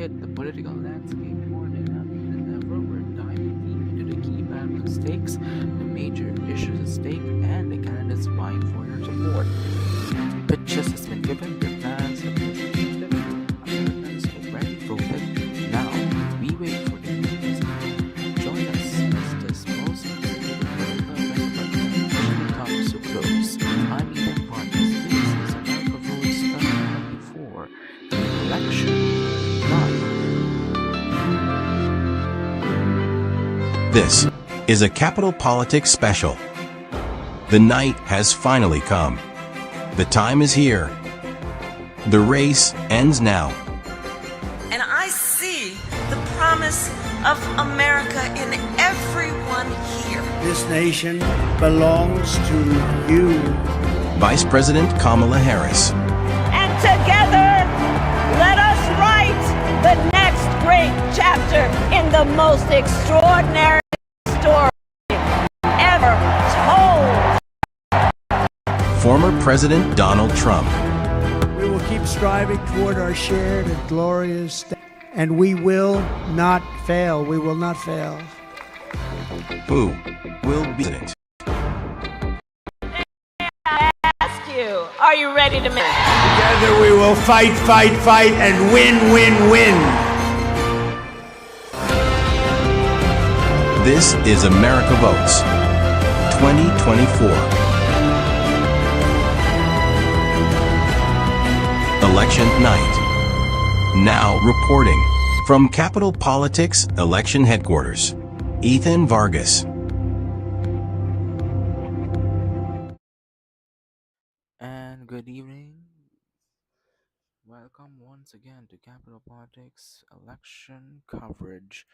hit the political landscape more dynamic than ever. We're diving deep into the key battle stakes, the major issues at stake, and the candidates vying for your support. Pitches has been given, the plans have been executed, Americans already voted. Now, we wait for the news. Join us as this most anticipated political event comes to close. I'm Ethan Vargas. This is America Votes 2024 Election Live. This is a Capital Politics special. The night has finally come. The time is here. The race ends now. And I see the promise of America in everyone here. This nation belongs to you. Vice President Kamala Harris. And together, let us write the next great chapter in the most extraordinary story ever told. Former President Donald Trump. We will keep striving toward our shared and glorious and we will not fail. We will not fail. Who will be president? I ask you, are you ready to make? Together we will fight, fight, fight, and win, win, win. This is America Votes 2024. Election night. Now reporting from Capital Politics Election Headquarters, Ethan Vargas. And good evening. Welcome once again to Capital Politics Election Coverage.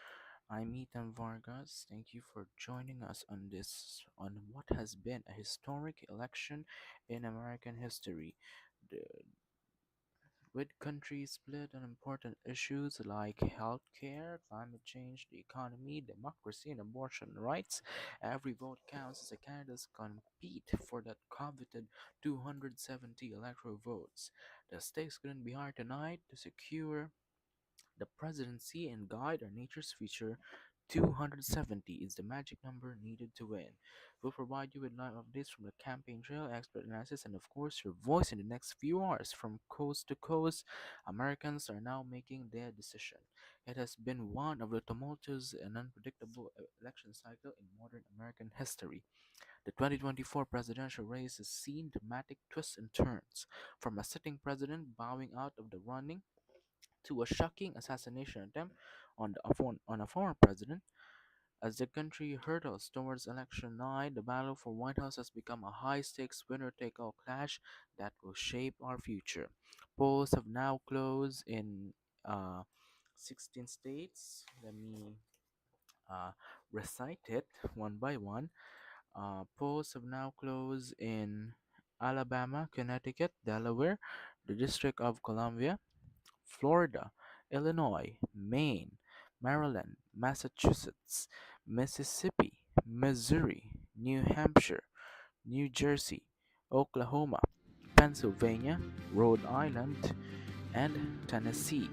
I'm Ethan Vargas. Thank you for joining us on what has been a historic election in American history. The with countries split on important issues like healthcare, climate change, the economy, democracy, and abortion rights, every vote counts as the candidates compete for that coveted 270 electoral votes. The stakes couldn't be higher tonight to secure the presidency and guide our nature's future. 270 is the magic number needed to win. We'll provide you with live updates from the campaign trail, expert analysis, and of course, your voice in the next few hours. From coast to coast, Americans are now making their decision. It has been one of the tumultuous and unpredictable election cycle in modern American history. The 2024 presidential race has seen dramatic twists and turns, from a sitting president bowing out of the running to a shocking assassination attempt on a former president. As the country hurtles towards election night, the battle for White House has become a high-stakes winner-take-all clash that will shape our future. Polls have now closed in uh, 16 states. Let me uh, recite it one by one. Polls have now closed in Alabama, Connecticut, Delaware, the District of Columbia, Florida, Illinois, Maine, Maryland, Massachusetts, Mississippi, Missouri, New Hampshire, New Jersey, Oklahoma, Pennsylvania, Rhode Island, and Tennessee.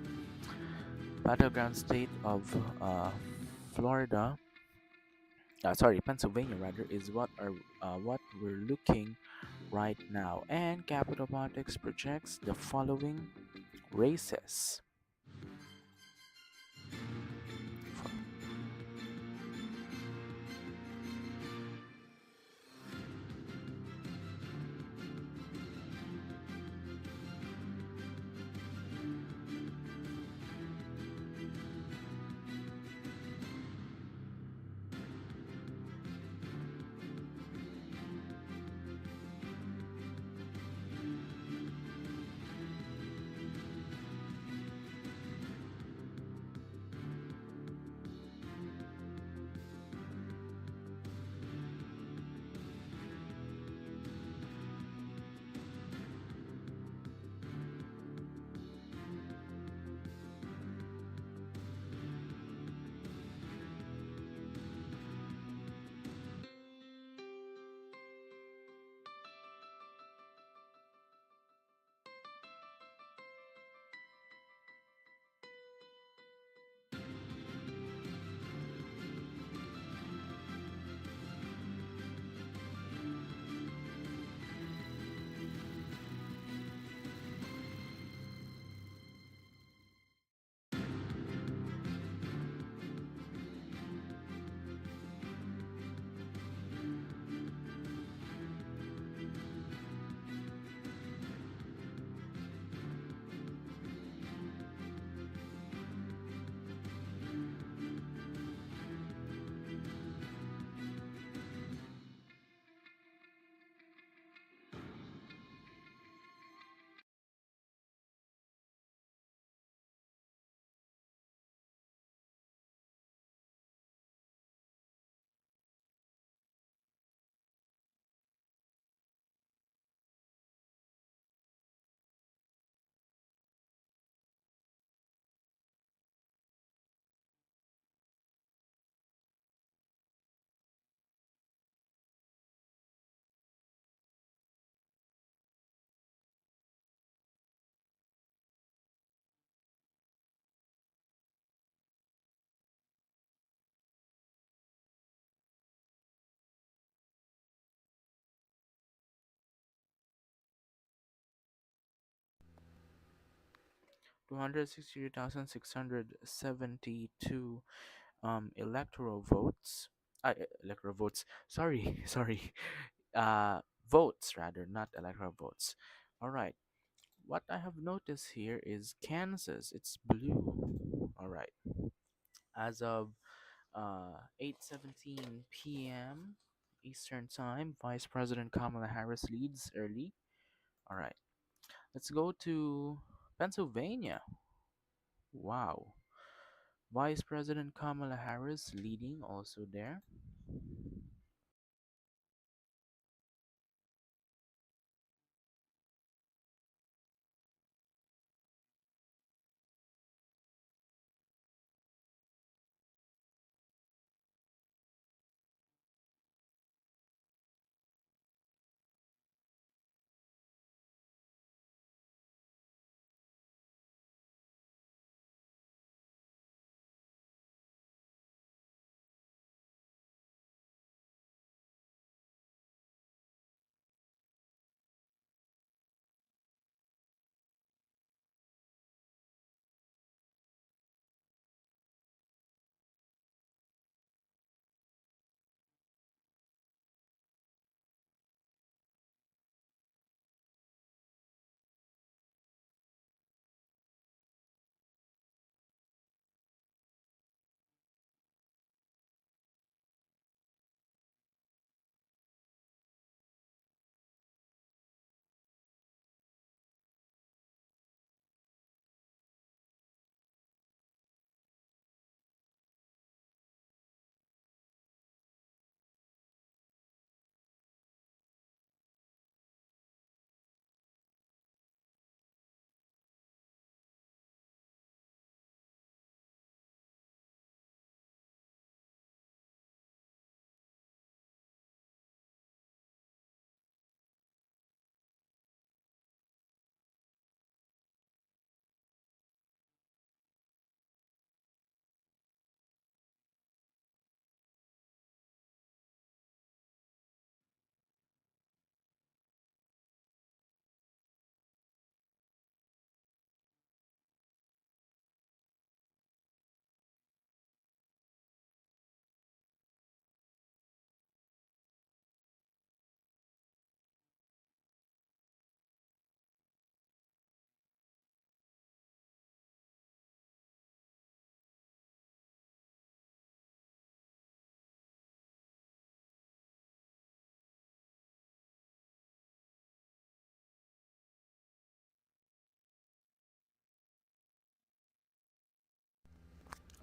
Battleground state of Florida, Pennsylvania rather, is what we're looking right now. And Capital Politics projects the following races. 263,672 electoral votes. Electoral votes. Sorry, sorry. Uh, Votes rather, not electoral votes. All right. What I have noticed here is Kansas. It's blue. All right. As of 8:17 p.m. Eastern Time, Vice President Kamala Harris leads early. All right. Let's go to Pennsylvania. Wow. Vice President Kamala Harris leading also there.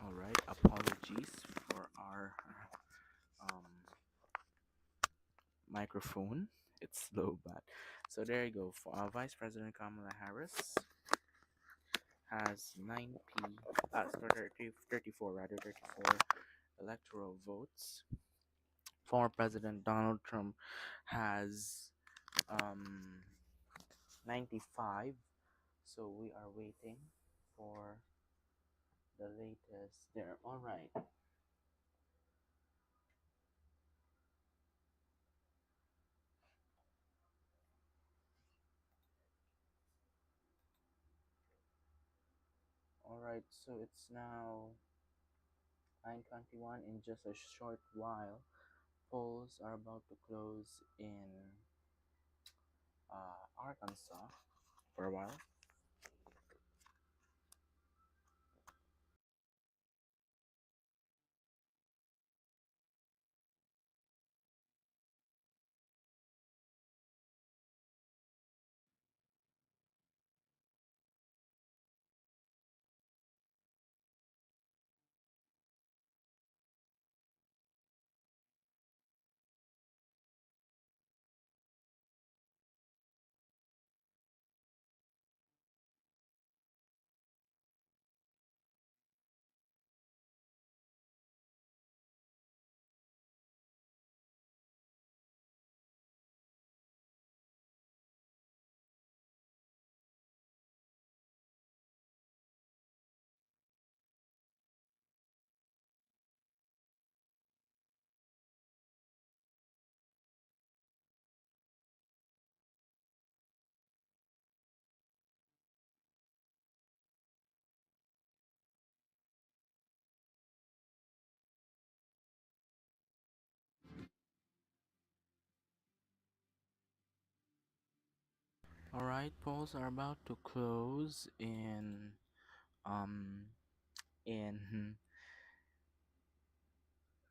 All right. Apologies for our um, microphone. It's low, but so there you go. For Vice President Kamala Harris has 34 rather 34 electoral votes. Former President Donald Trump has um 95. So we are waiting for the latest there. All right. All right. So it's now 9:21. In just a short while, polls are about to close in Arkansas for a while. All right, polls are about to close um in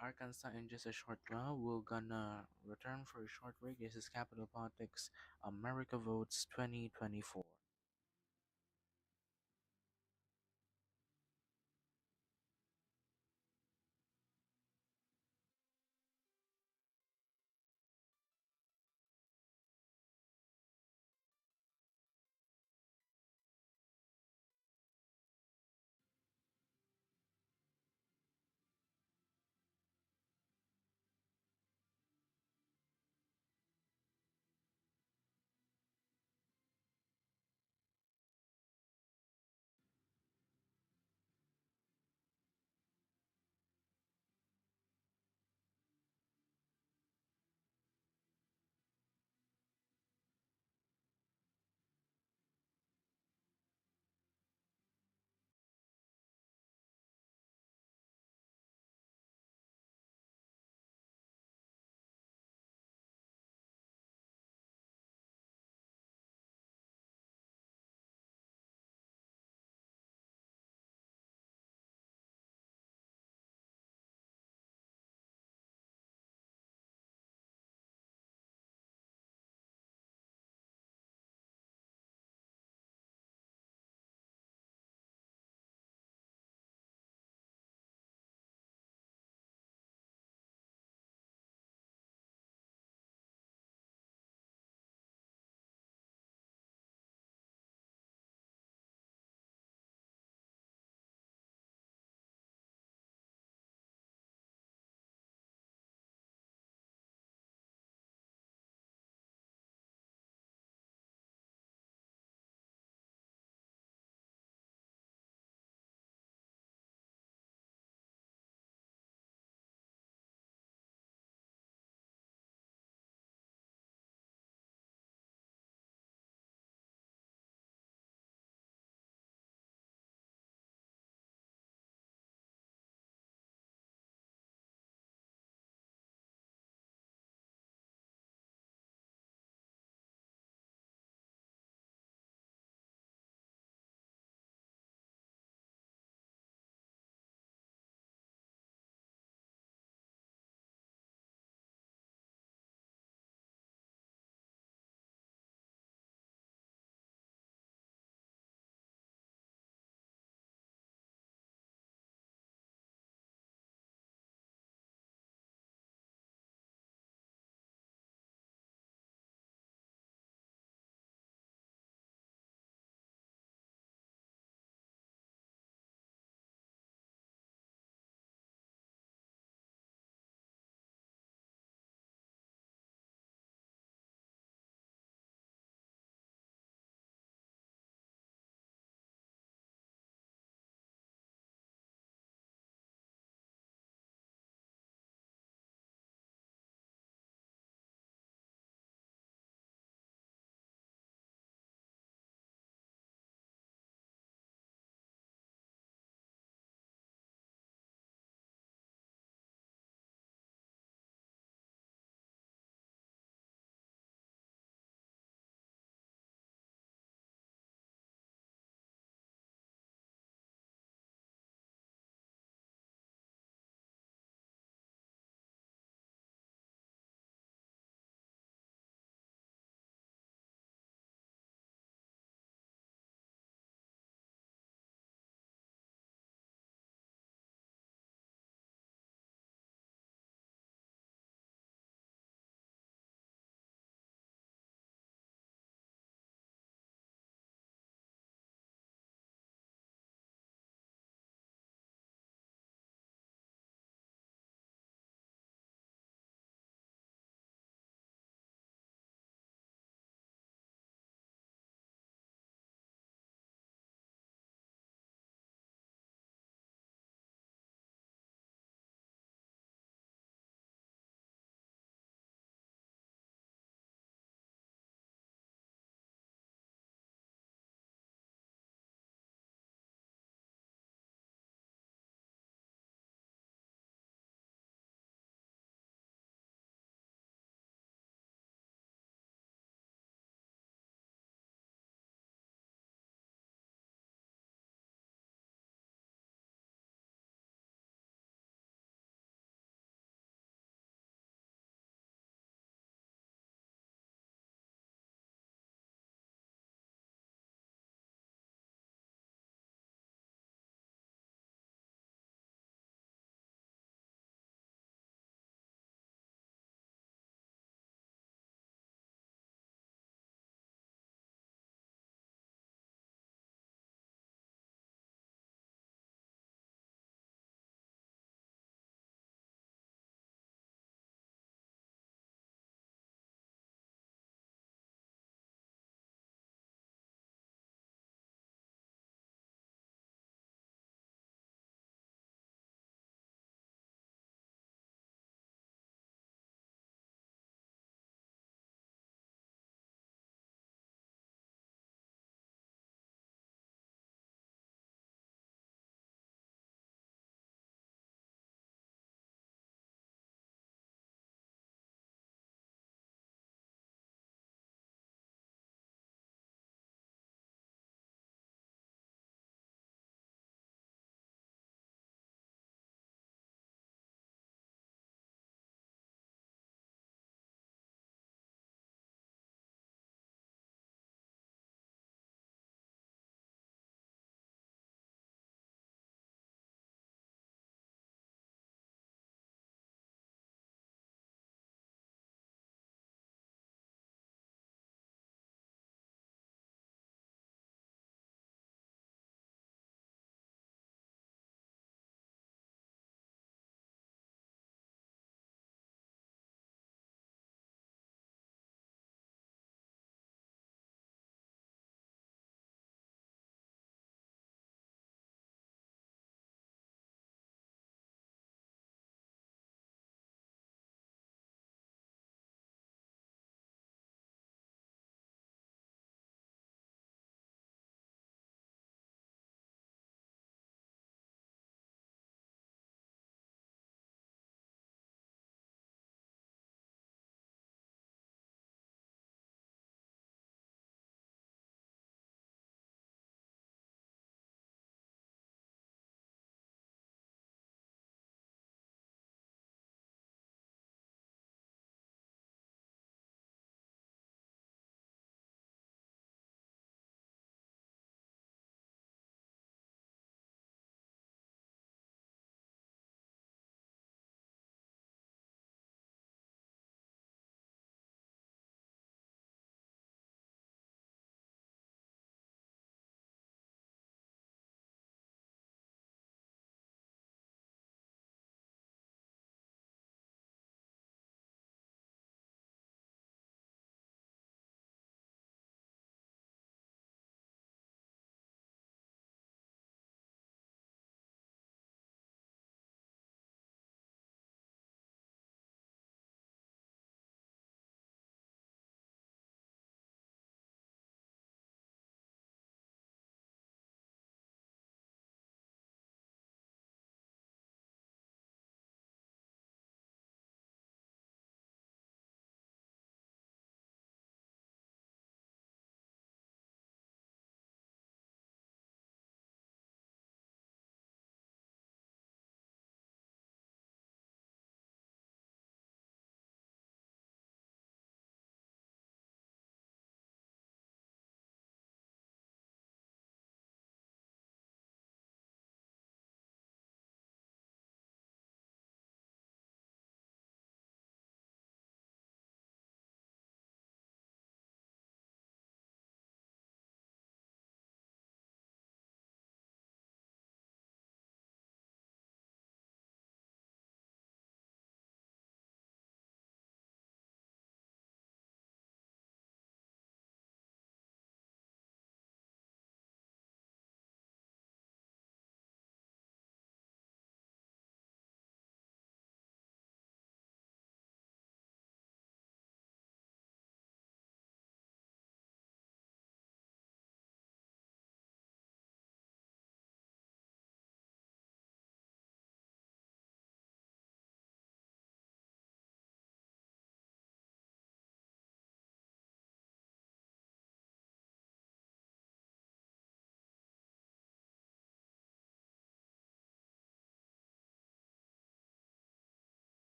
Arkansas in just a short while. We're gonna return for a short break. This is Capital Politics America Votes 2024.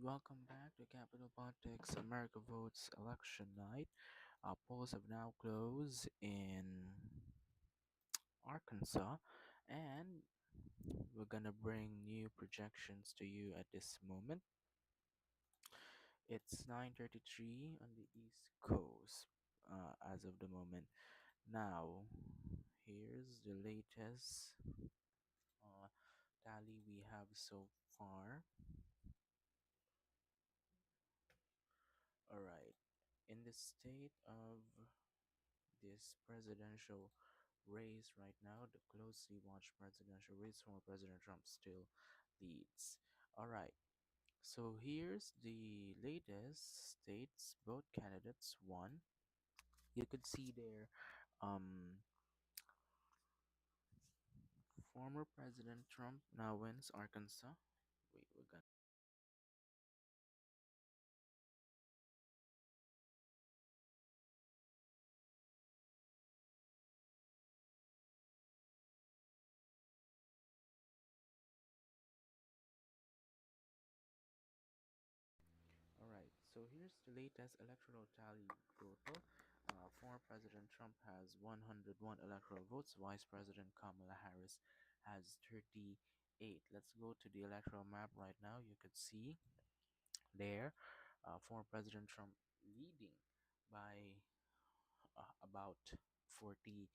welcome back to Capital Politics America Votes election night. Polls have now closed in Arkansas, and we're gonna bring new projections to you at this moment. It's 9:33 on the East Coast as of the moment. Now, here's the latest uh, tally we have so far. All right, in the state of this presidential race right now, the closely watched presidential race, former President Trump still leads. All right, so here's the latest states both candidates won. You could see there, um, former President Trump now wins Arkansas. Wait, we're gonna. All right, so here's the latest electoral tally total. Former President Trump has 101 electoral votes. Vice President Kamala Harris has 38. Let's go to the electoral map right now. You could see there, former President Trump leading by about 40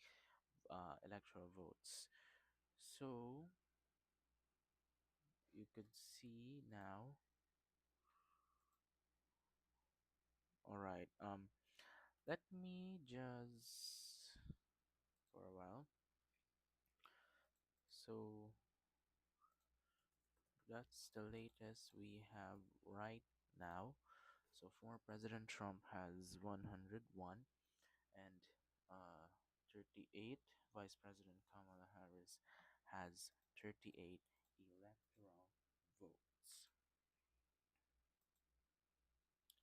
electoral votes. So you could see now. All right. Let me just for a while. So that's the latest we have right now. So former President Trump has 101 and uh, 38. Vice President Kamala Harris has 38 electoral votes.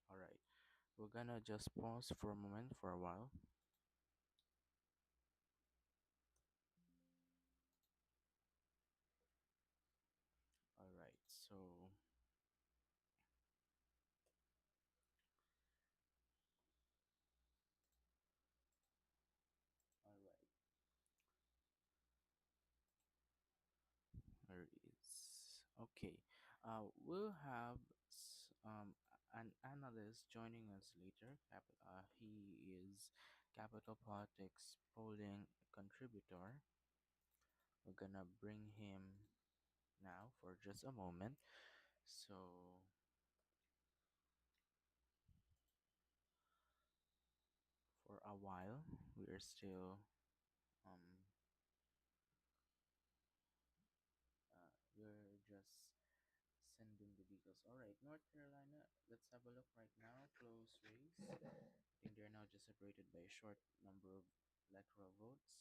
All right, we're gonna just pause for a moment for a while. All right, so all right, where is okay? We'll have an analyst joining us later. He is Capital Politics polling contributor. We're gonna bring him now for just a moment. So for a while, we are still um we're just sending the details. All right, North Carolina. Let's have a look right now. Close race. I think they're now just separated by a short number of electoral votes.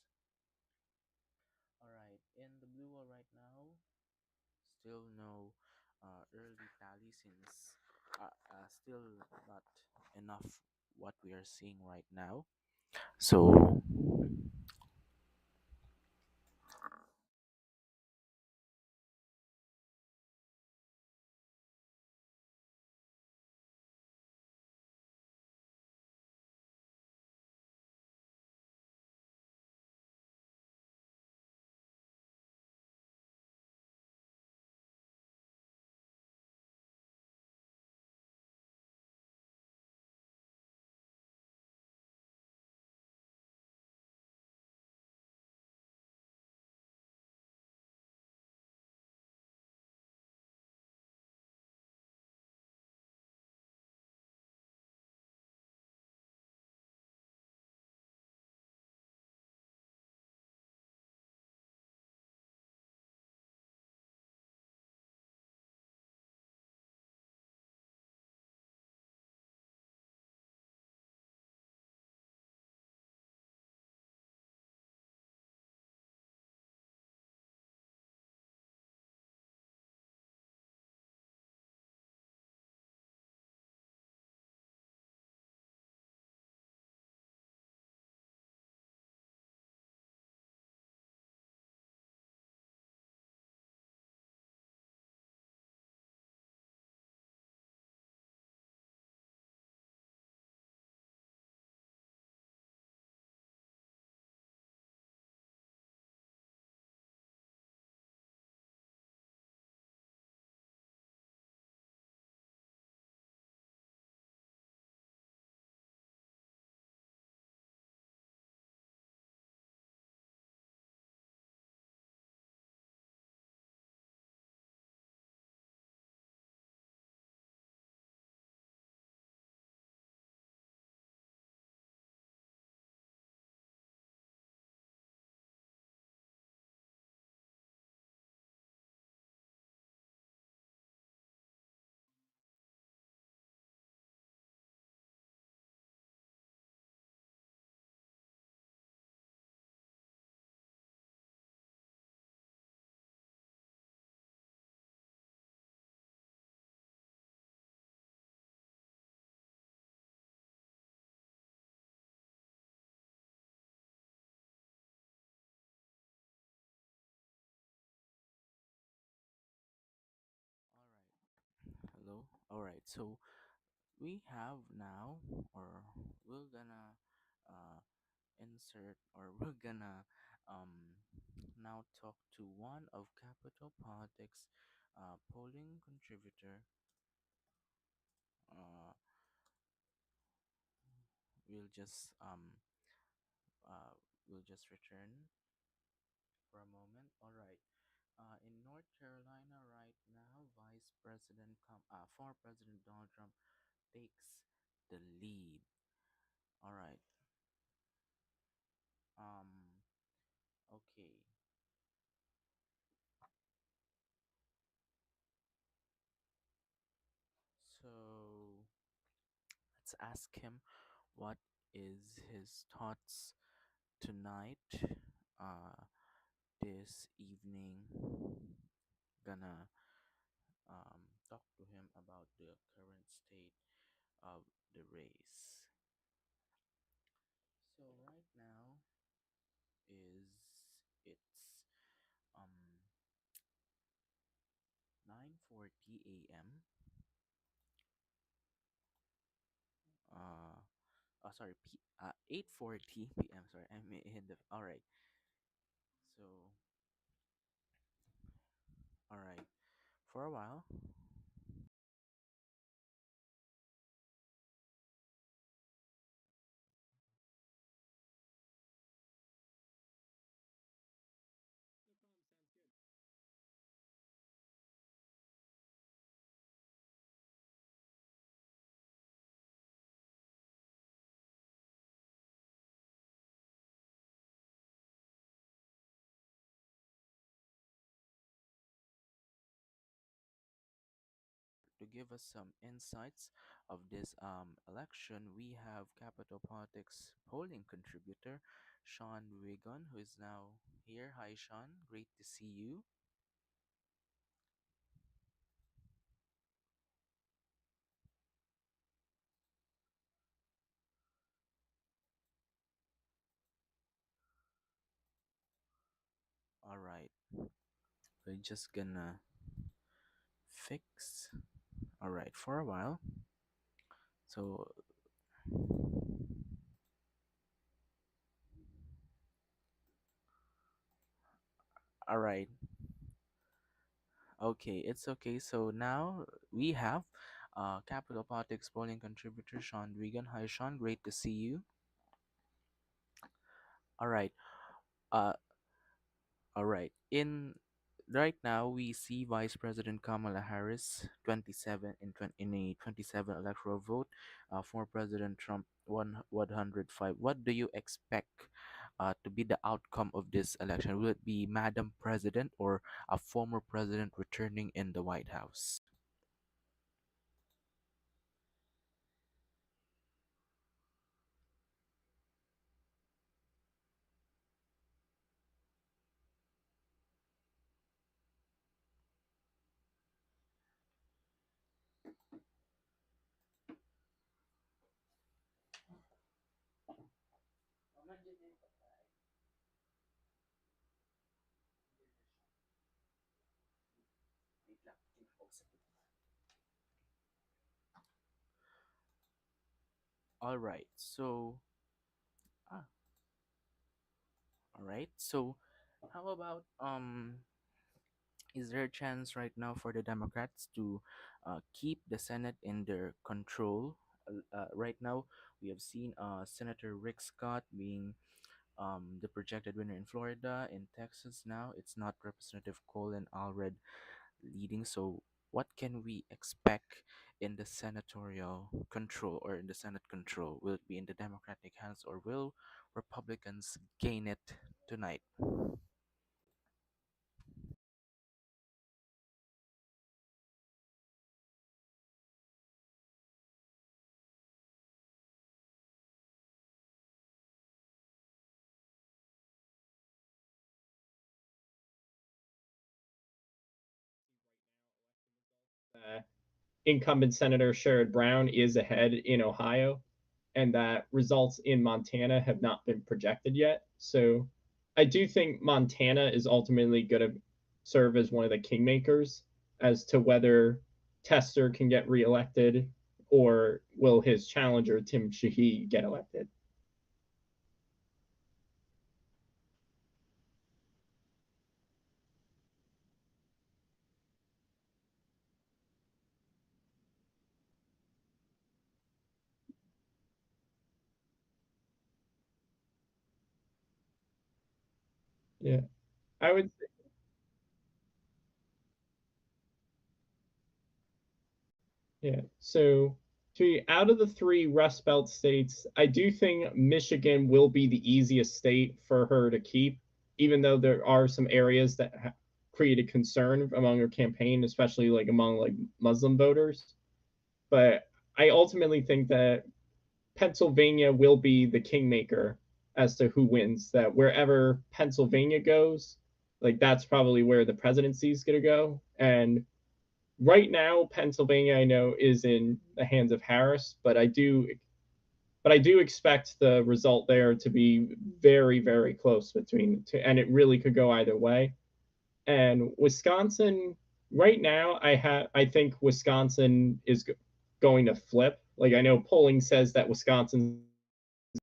All right, in the blue wall right now, still no early tally since still not enough what we are seeing right now. So All right, so we have now, or we're gonna uh, insert, or we're gonna now talk to one of Capital Politics polling contributor. Uh, we'll just uh, we'll just return for a moment. All right. In North Carolina right now, former President Donald Trump takes the lead. All right. Um. Okay. So let's ask him what is his thoughts tonight. Uh, this evening, gonna talk to him about the current state of the race. So right now it's um 9:40 a.m. Uh, oh sorry, 8:40 p.m. Sorry, I'm in the. All right. So all right, for a while. To give us some insights of this election, we have Capital Politics polling contributor Sean Wigan, who is now here. Hi, Sean. Great to see you. All right, we're just gonna fix. All right, for a while. So, all right. Okay, it's okay. So now we have Capital Politics polling contributor Sean Wigan. Hi, Sean. Great to see you. All right. Uh, All right. In right now, we see Vice President Kamala Harris 27 in a 27 electoral vote. For President Trump 105. What do you expect to be the outcome of this election? Will it be Madam President or a former president returning in the White House? All right. Ah, all right. So, how about is there a chance right now for the Democrats to keep the Senate in their control? Right now, we have seen Senator Rick Scott being the projected winner in Florida. In Texas now, it's not Representative Colin Allred leading. So, what can we expect in the senatorial control or in the Senate control? Will it be in the Democratic hands or will Republicans gain it tonight? uh, Incumbent Senator Sherrod Brown is ahead in Ohio, and that results in Montana have not been projected yet. So I do think Montana is ultimately going to serve as one of the kingmakers as to whether Tester can get reelected, or will his challenger Tim Sheehy get elected? Yeah, I would. Yeah. So, to be out of the three Rust Belt states, I do think Michigan will be the easiest state for her to keep, even though there are some areas that created concern among her campaign, especially like among like Muslim voters. But I ultimately think that Pennsylvania will be the kingmaker as to who wins. That wherever Pennsylvania goes, like that's probably where the presidency is going to go. And right now, Pennsylvania, I know, is in the hands of Harris, but I do expect the result there to be very, very close between the two, and it really could go either way. And Wisconsin, right now, I think Wisconsin is going to flip. Like I know polling says that Wisconsin's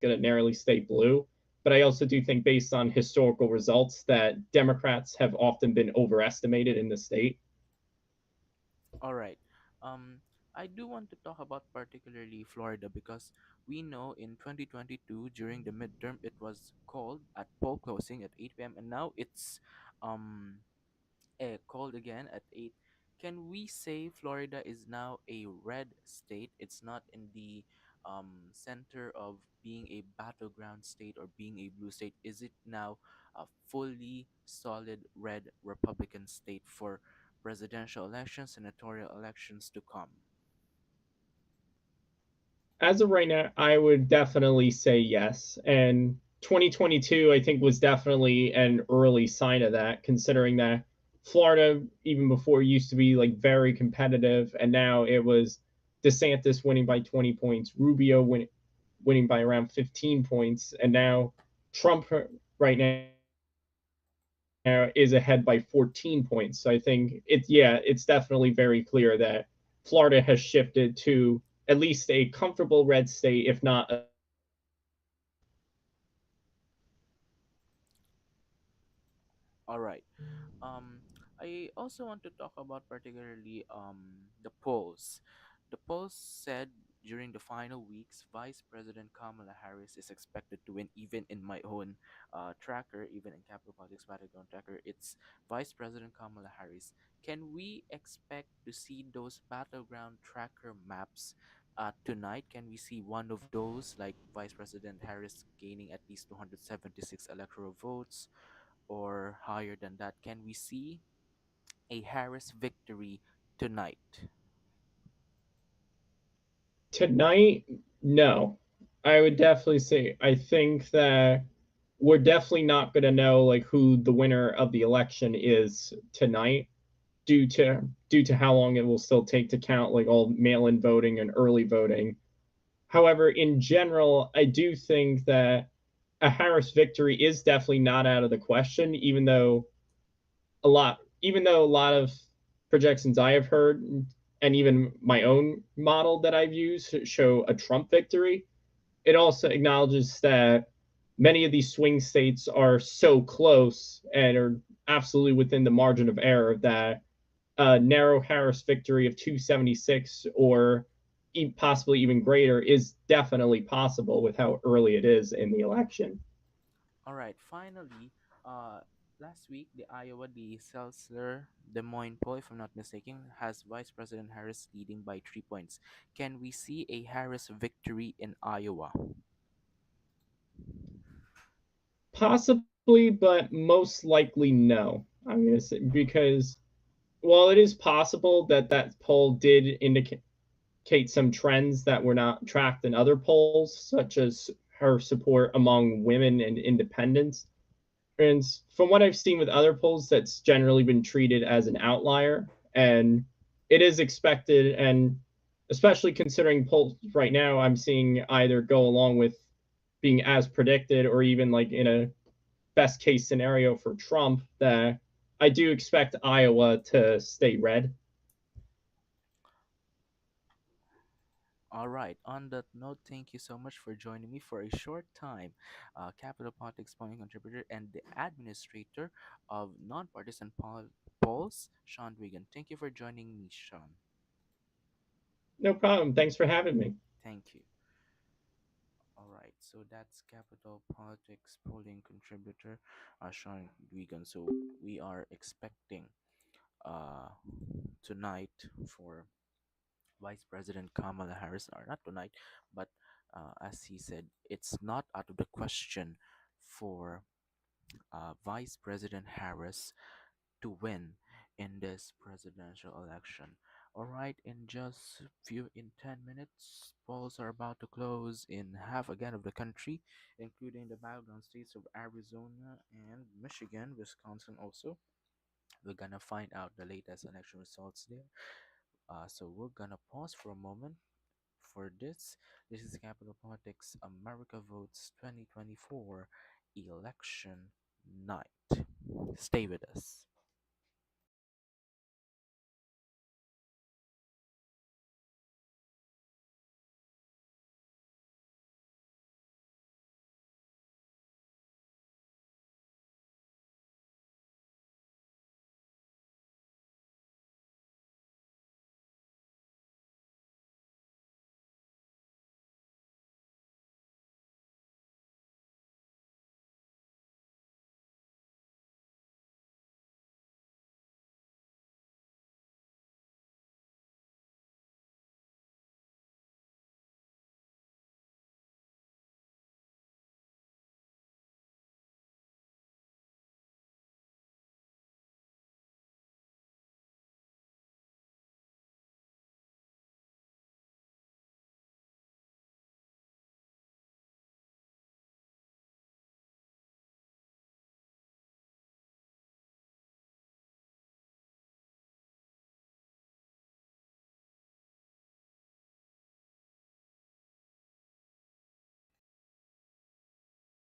going to narrowly stay blue, but I also do think, based on historical results, that Democrats have often been overestimated in the state. All right. Um, I do want to talk about particularly Florida because we know in 2022 during the midterm it was called at poll closing at 8 p.m. and now it's um called again at 8. Can we say Florida is now a red state? It's not in the center of being a battleground state or being a blue state. Is it now a fully solid red Republican state for presidential elections, senatorial elections to come? As of right now, I would definitely say yes. And 2022, I think, was definitely an early sign of that, considering that Florida, even before, used to be like very competitive, and now it was DeSantis winning by 20 points, Rubio winning by around 15 points, and now Trump right now is ahead by 14 points. So I think it's definitely very clear that Florida has shifted to at least a comfortable red state, if not a. All right. Um, I also want to talk about particularly the polls. The polls said during the final weeks, Vice President Kamala Harris is expected to win. Even in my own tracker, even in Capital Politics Battleground tracker, it's Vice President Kamala Harris. Can we expect to see those battleground tracker maps tonight? Can we see one of those, like Vice President Harris gaining at least 276 electoral votes? Or higher than that? Can we see a Harris victory tonight? Tonight, no. I would definitely say I think that we're definitely not going to know like who the winner of the election is tonight, due to how long it will still take to count like all mail-in voting and early voting. However, in general, I do think that a Harris victory is definitely not out of the question, even though a lot of projections I have heard, and even my own model that I've used, show a Trump victory. It also acknowledges that many of these swing states are so close and are absolutely within the margin of error that a narrow Harris victory of 276 or possibly even greater is definitely possible with how early it is in the election. All right, finally, uh, last week, the Iowa, the Seltzer Des Moines poll, if I'm not mistaken, has Vice President Harris leading by 3 points. Can we see a Harris victory in Iowa? Possibly, but most likely no. I'm going to say, because while it is possible that that poll did indicate some trends that were not tracked in other polls, such as her support among women and independents, and from what I've seen with other polls, that's generally been treated as an outlier. And it is expected, and especially considering polls right now, I'm seeing either go along with being as predicted, or even like in a best case scenario for Trump, that I do expect Iowa to stay red. All right. On that note, thank you so much for joining me for a short time. Capital Politics Polling Contributor and the Administrator of Nonpartisan Polls, Sean Wigan. Thank you for joining me, Sean. No problem. Thanks for having me. Thank you. All right. So that's Capital Politics Polling Contributor, Sean Wigan. So we are expecting uh, tonight for Vice President Kamala Harris, or not tonight, but as he said, it's not out of the question for Vice President Harris to win in this presidential election. All right, in just few in 10 minutes, polls are about to close in half again of the country, including the battleground states of Arizona and Michigan, Wisconsin also. We're gonna find out the latest election results there. So we're gonna pause for a moment for this. This is Capital Politics America Votes 2024 Election Night. Stay with us.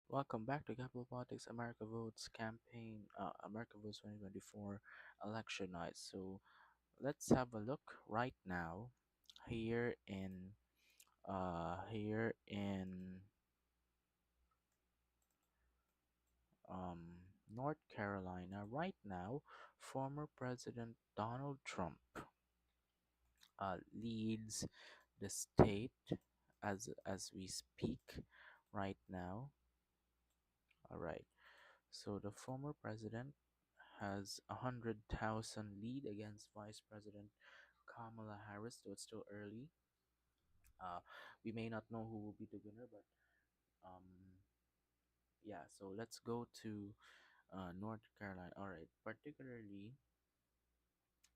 Welcome back to Capital Politics America Votes campaign, America Votes 2024 election night. So let's have a look right now here in here in North Carolina. Right now, former President Donald Trump leads the state as we speak right now. All right. So the former president has 100,000 lead against Vice President Kamala Harris, though it's still early. We may not know who will be the winner, but um, yeah. So let's go to North Carolina. All right. Particularly,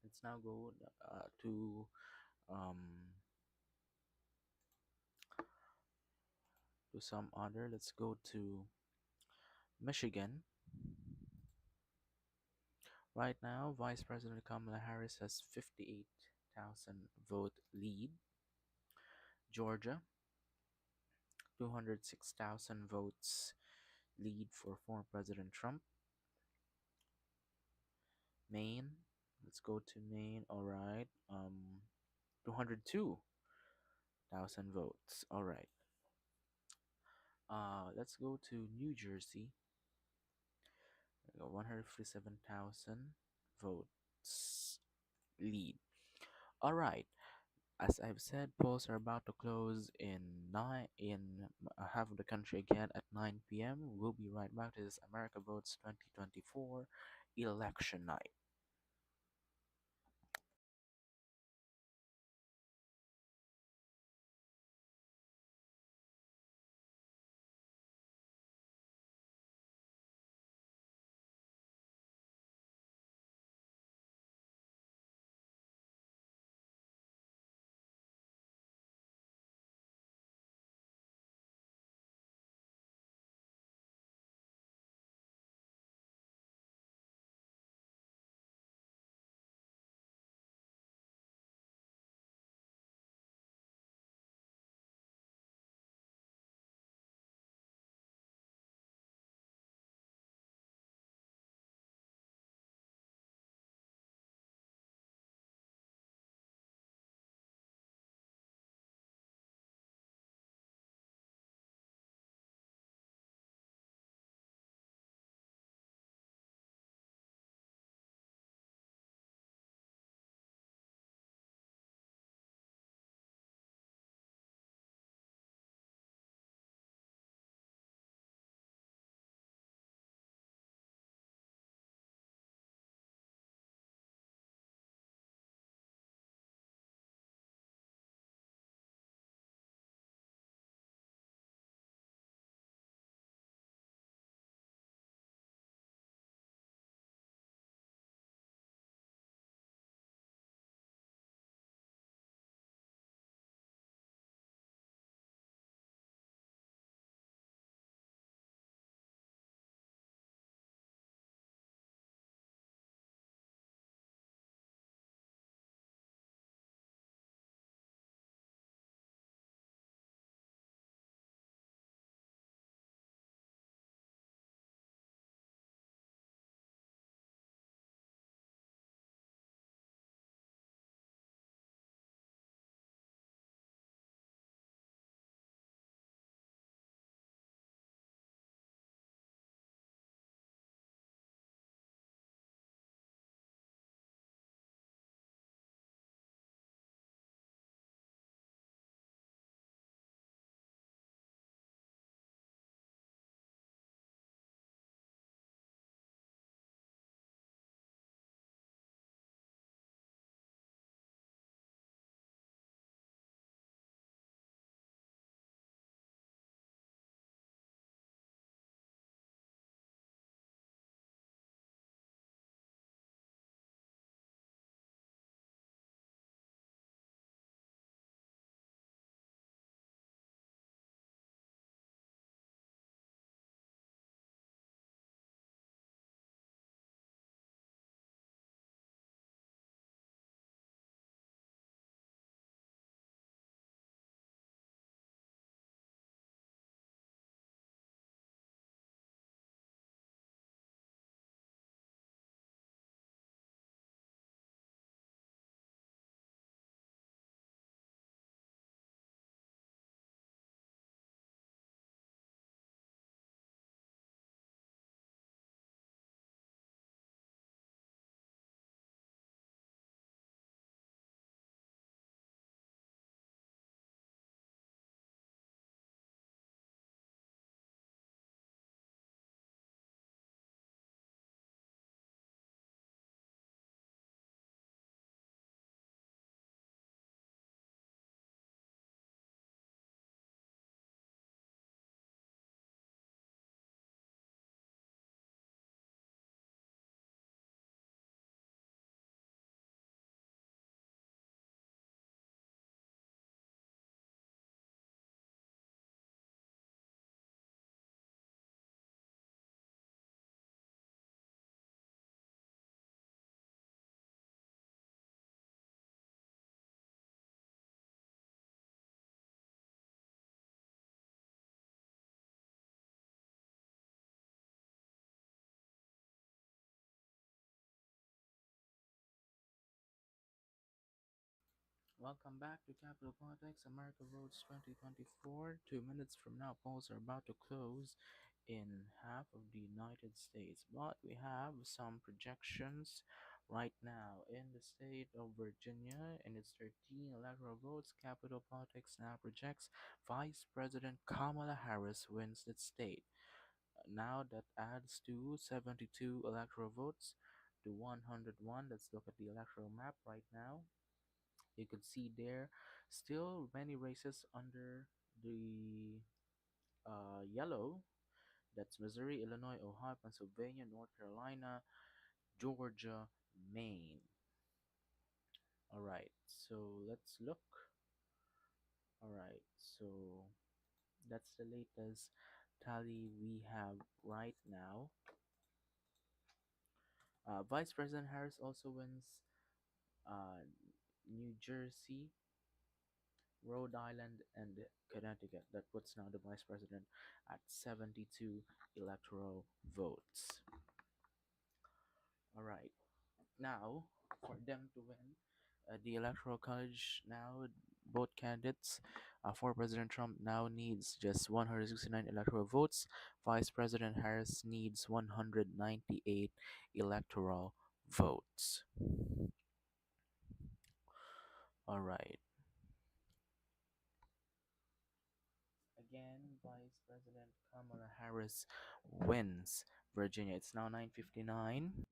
let's now go um, to some other. Let's go to Michigan. Right now, Vice President Kamala Harris has 58,000 vote lead. Georgia, 206,000 votes lead for former President Trump. Maine, let's go to Maine. All right, 202,000 votes. All right. Let's go to New Jersey. We got 157,000 votes lead. All right. As I've said, polls are about to close in half of the country again at 9 p.m. We'll be right back to this America Votes 2024 election night. Welcome back to Capital Politics, America Votes 2024. 2 minutes from now, polls are about to close in half of the United States, but we have some projections right now in the state of Virginia. In its 13 electoral votes, Capital Politics now projects Vice President Kamala Harris wins the state. Now that adds to 72 electoral votes to 101. Let's look at the electoral map right now. You could see there still many races under the yellow. That's Missouri, Illinois, Ohio, Pennsylvania, North Carolina, Georgia, Maine. All right, so let's look. All right, so that's the latest tally we have right now. Vice President Harris also wins uh, New Jersey, Rhode Island, and Connecticut. That puts now the vice president at 72 electoral votes. All right. Now, for them to win the electoral college, now both candidates for President Trump now needs just 169 electoral votes. Vice President Harris needs 198 electoral votes. All right. Again, Vice President Kamala Harris wins Virginia. It's now 9:59.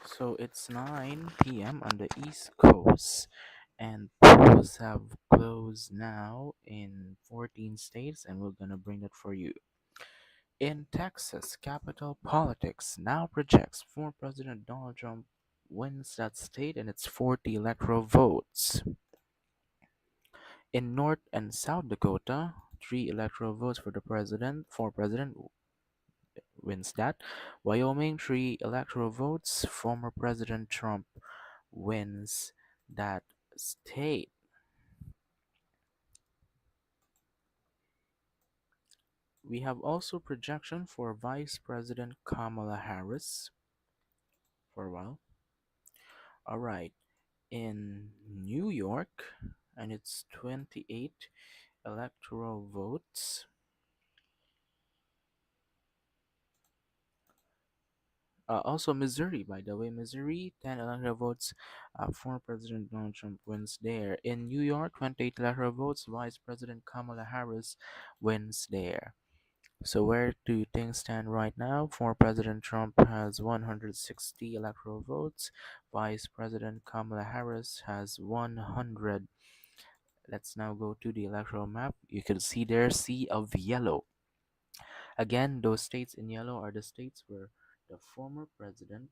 So it's 9 p.m. on the East Coast, and polls have closed now in 14 states, and we're gonna bring that for you. In Texas, capital politics now projects former President Donald Trump wins that state and its 40 electoral votes. In North and South Dakota, 3 electoral votes for the president. For president wins that. Wyoming, 3 electoral votes. Former President Trump wins that state. We have also projection for Vice President Kamala Harris for a while. All right, in New York, and it's 28 electoral votes. Also, Missouri, by the way, Missouri, 10 electoral votes. Former President Donald Trump wins there. In New York, 28 electoral votes. Vice President Kamala Harris wins there. So, where do things stand right now? Former President Trump has 160 electoral votes. Vice President Kamala Harris has 100. Let's now go to the electoral map. You can see there, sea of yellow. Again, those states in yellow are the states where the former president,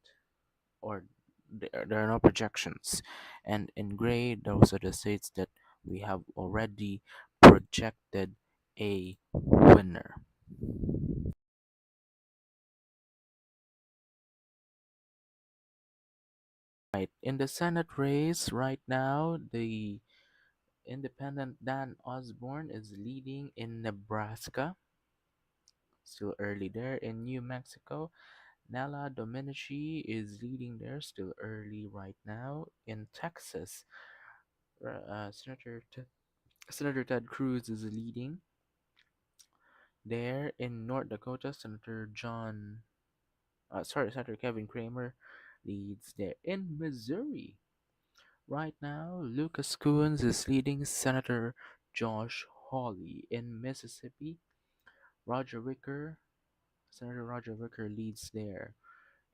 or there are no projections. And in gray, those are the states that we have already projected a winner. Right. In the Senate race right now, the independent Dan Osborne is leading in Nebraska. Still early there. In New Mexico, Nella Domenici is leading there, still early right now. In Texas, Senator Ted Cruz is leading there. In North Dakota, Senator Kevin Kramer leads there. In Missouri, right now, Lucas Coons is leading Senator Josh Hawley. In Mississippi, Roger Wicker, Senator Roger Wicker leads there.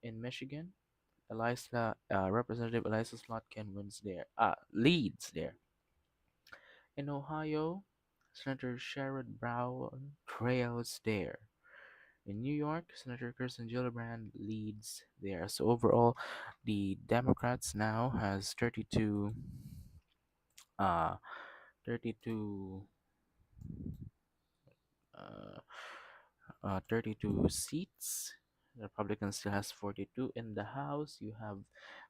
In Michigan, Representative Eliza Slotkin leads there. In Ohio, Senator Sherrod Brown trails there. In New York, Senator Kirsten Gillibrand leads there. So overall, the Democrats now has uh, 32, uh, 32 seats. The Republican still has 42 in the House. You have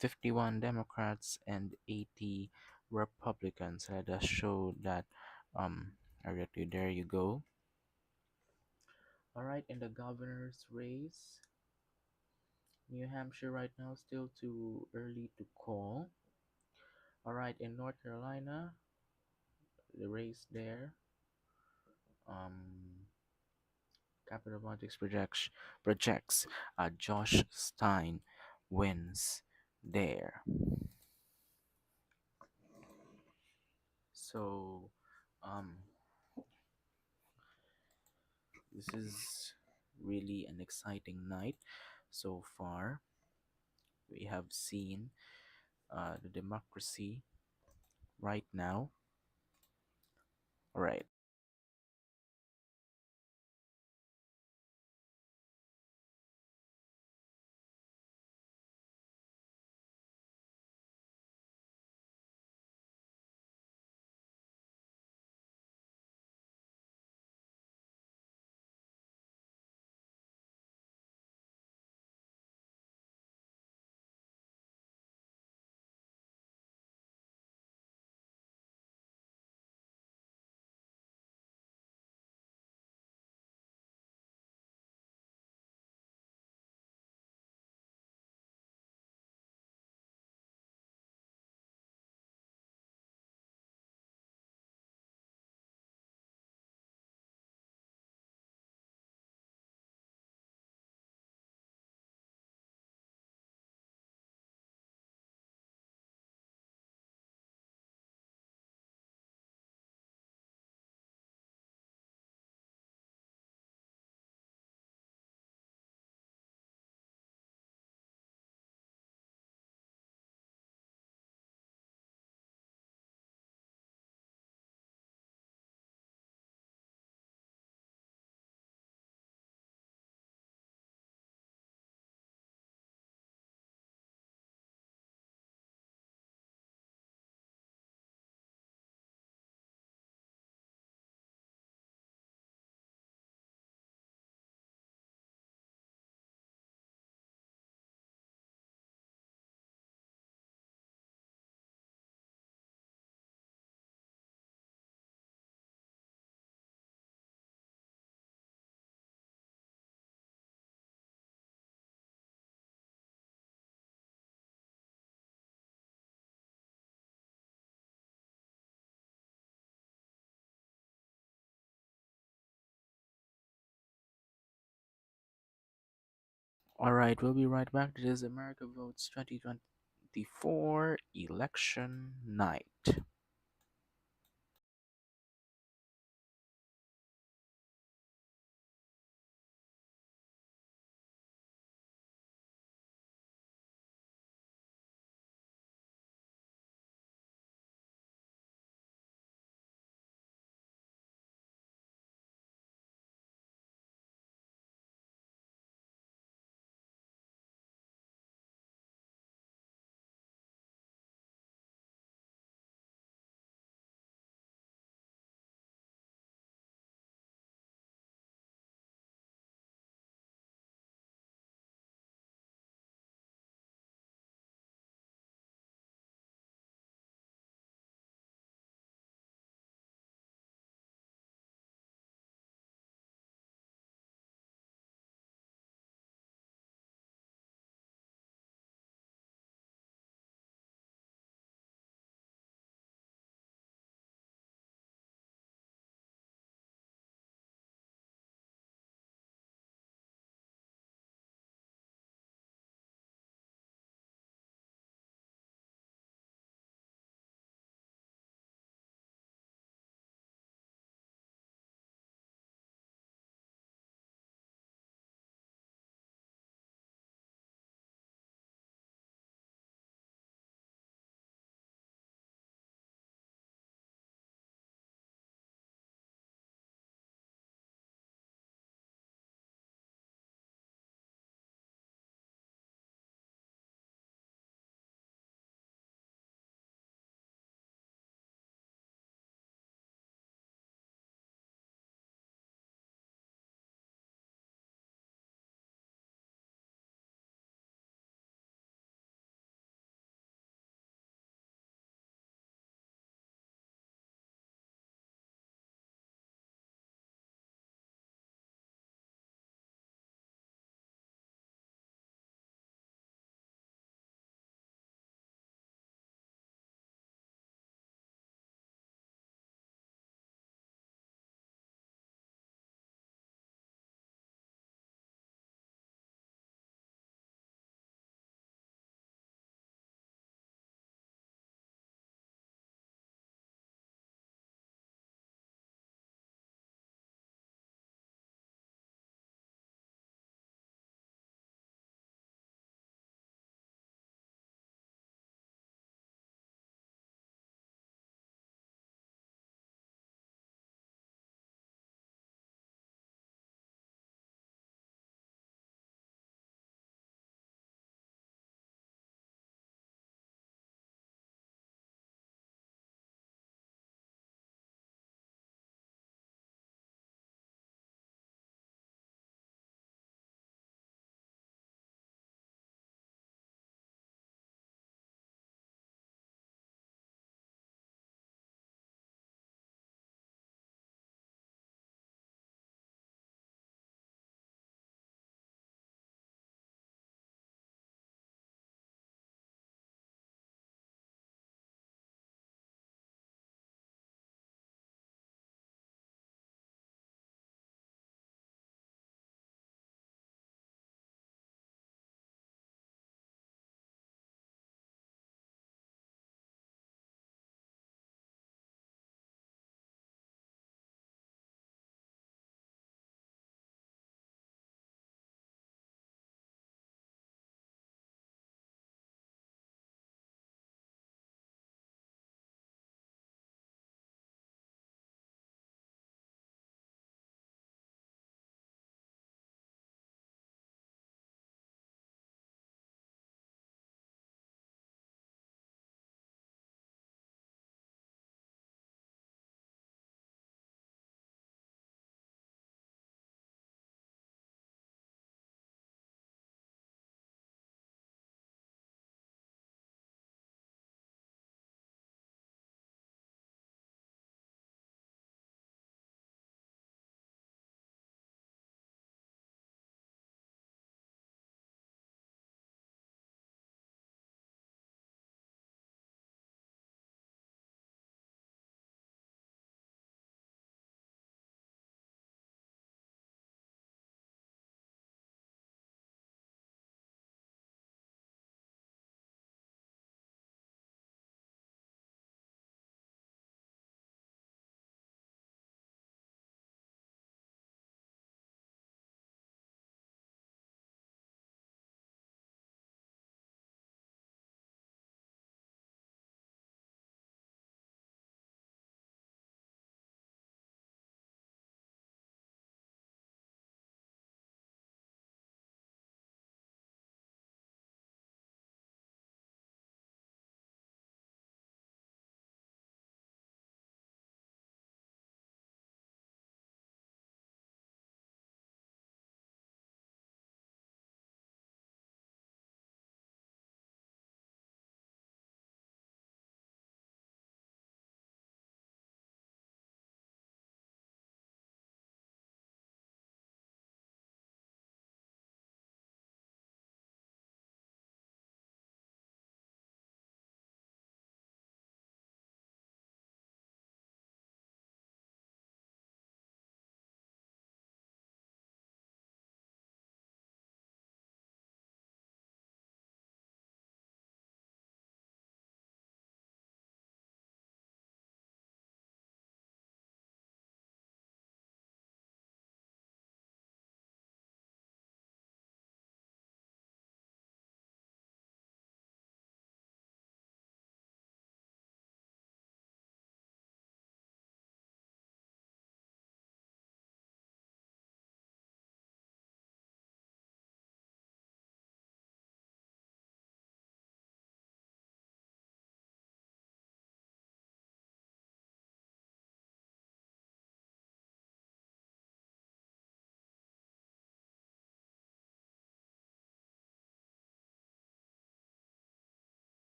51 Democrats and 80 Republicans. Let us show that. There you go. All right, in the governor's race, New Hampshire right now still too early to call. All right, in North Carolina, the race there. Um, Capital Politics projects Josh Stein wins there. So, um, this is really an exciting night so far. We have seen the democracy right now. All right. Alright, we'll be right back. This is America Votes 2024 election night.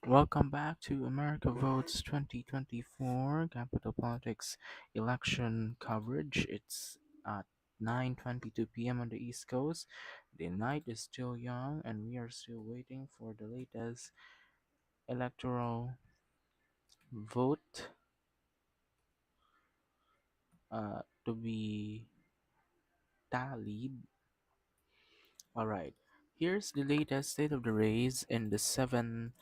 Welcome back to America Votes 2024 Capital Politics election coverage. It's at 9:22 p.m. on the East Coast. The night is still young and we are still waiting for the latest electoral vote to be tallied. All right. Here's the latest state of the race in the seven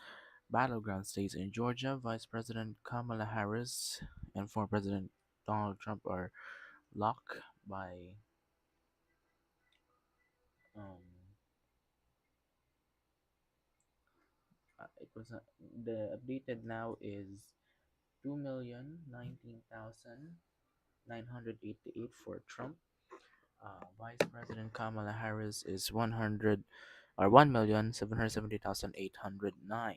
battleground states in Georgia. Vice President Kamala Harris and former President Donald Trump are locked by um it was the updated now is 2,019,988 for Trump. Vice President Kamala Harris is 1,770,809.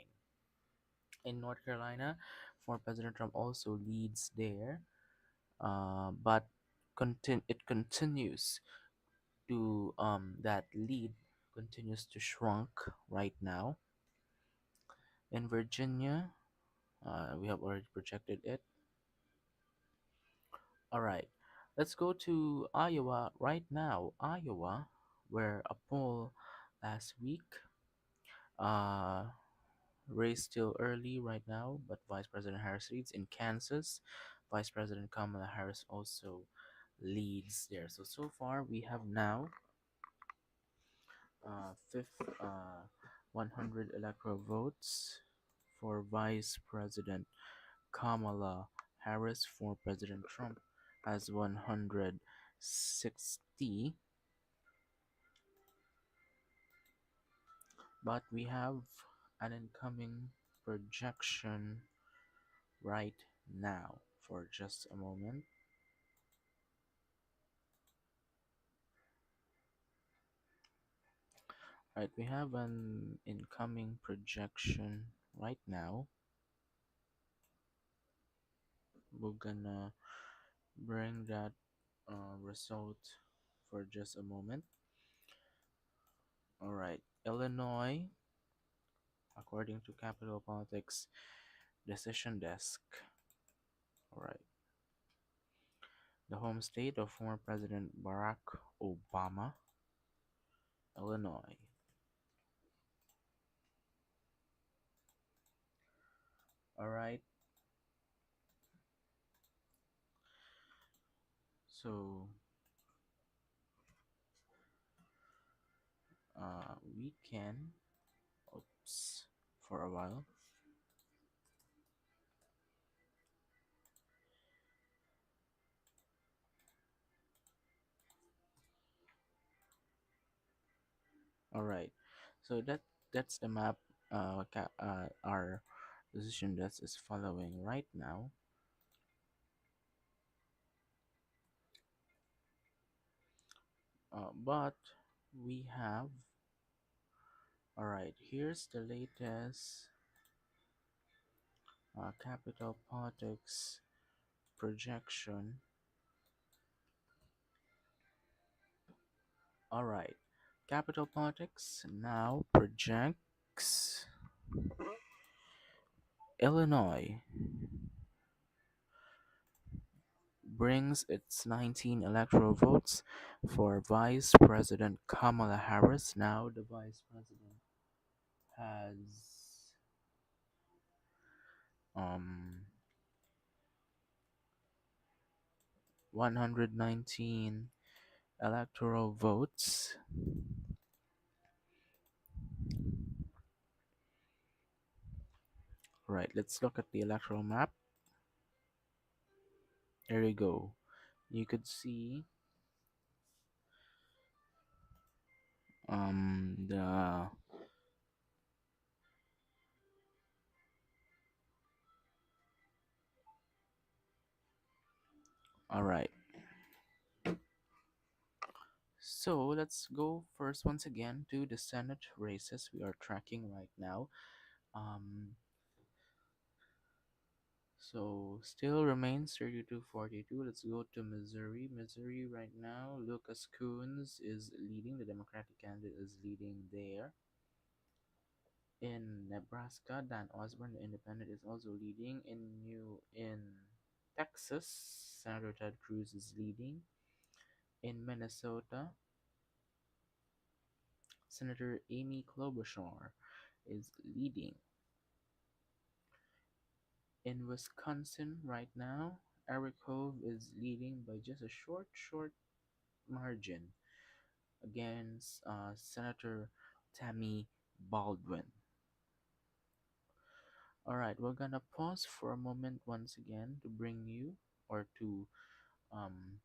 In North Carolina, former President Trump also leads there, but it continues to that lead continues to shrunk right now. In Virginia, we have already projected it. All right, let's go to Iowa right now. Iowa, where a poll last week, uh, race still early right now, but Vice President Harris leads. In Kansas, Vice President Kamala Harris also leads there. So far we have now fifth 100 electoral votes for Vice President Kamala Harris. For President Trump has 160, but we have an incoming projection right now for just a moment. Right, we have an incoming projection right now. We're gonna bring that result for just a moment. All right, Illinois, according to Capital Politics Decision Desk. All right, the home state of former President Barack Obama, Illinois. All right, so we can, oops, for a while. All right, so that's the map. Our decision desk is following right now. But we have, all right, here's the latest capital politics projection. All right, capital politics now projects Illinois brings its 19 electoral votes for Vice President Kamala Harris. Now the Vice President has um 119 electoral votes. Right, let's look at the electoral map. There you go. You could see the all right. So let's go first once again to the Senate races we are tracking right now. Um, so still remains 32-42. Let's go to Missouri. Missouri right now, Lucas Coons is leading. The Democratic candidate is leading there. In Nebraska, Dan Osborne, the independent, is also leading. In Texas, Senator Ted Cruz is leading. In Minnesota, Senator Amy Klobuchar is leading. In Wisconsin right now, Eric Hove is leading by just a short margin against Senator Tammy Baldwin. All right, we're gonna pause for a moment once again to bring you or to um,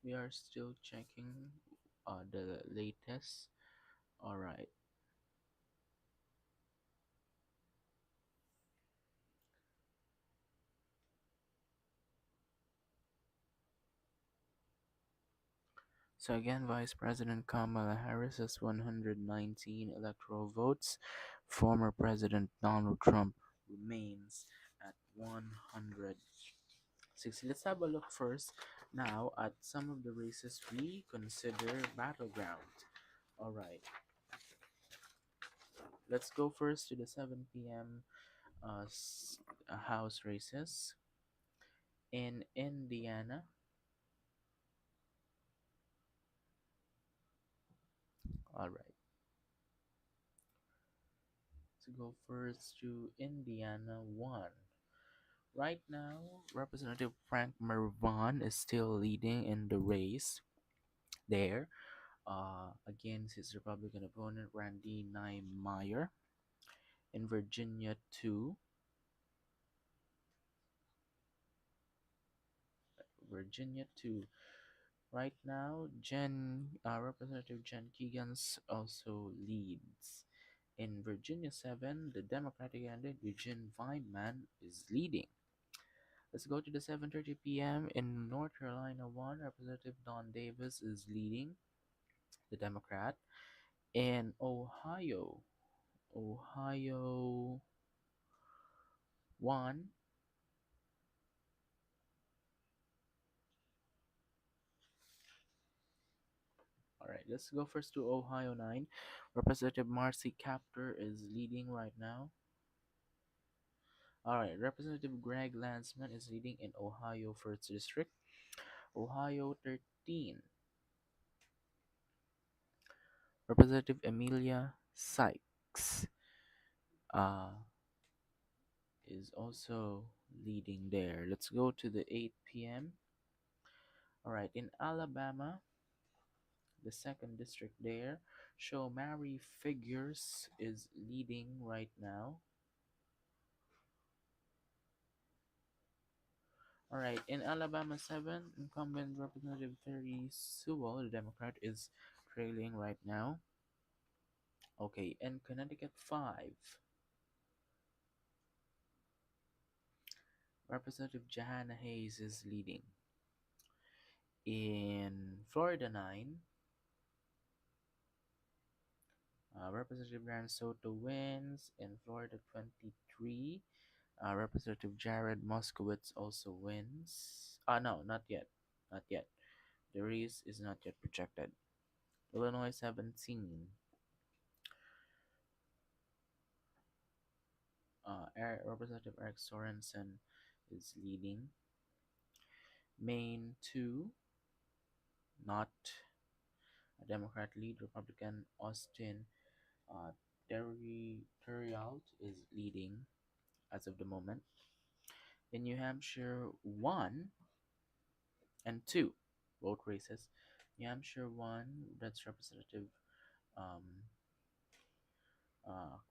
we are still checking the latest. All right, so again, Vice President Kamala Harris has 119 electoral votes. Former President Donald Trump remains at 160. Let's have a look first now at some of the races we consider battleground. All right, let's go first to the 7 p.m. House races in Indiana. All right, let's go first to Indiana 1. Right now, Representative Frank Mervan is still leading in the race there against his Republican opponent Randy Niemeyer. In Virginia 2, Virginia 2. Right now, Representative Jen Keegan's also leads. In Virginia 7, the Democratic candidate Eugene Weinman is leading. Let's go to the 7:30 p.m. in North Carolina 1. Representative Don Davis is leading, the Democrat. In Ohio 1. All right, let's go first to Ohio 9. Representative Marcy Kaptur is leading right now. All right, Representative Greg Landsman is leading in Ohio 1st District. Ohio 13. Representative Emilia Sykes uh, is also leading there. Let's go to the 8 p.m. All right, in Alabama, the 2nd District there, Show Mary Figures is leading right now. All right, in Alabama 7, incumbent Representative Terry Sewell, the Democrat, is trailing right now. Okay, in Connecticut 5, Representative Johanna Hayes is leading. In Florida 9, Representative Gran Soto wins. In Florida 23, Representative Jared Moskowitz also wins. No, not yet. Not yet. The race is not yet projected. Illinois 17, Representative Eric Sorensen is leading. Maine 2, not a Democrat lead. Republican Austin Terrialt is leading as of the moment. In New Hampshire 1 and 2, vote races. New Hampshire 1, that's Representative um,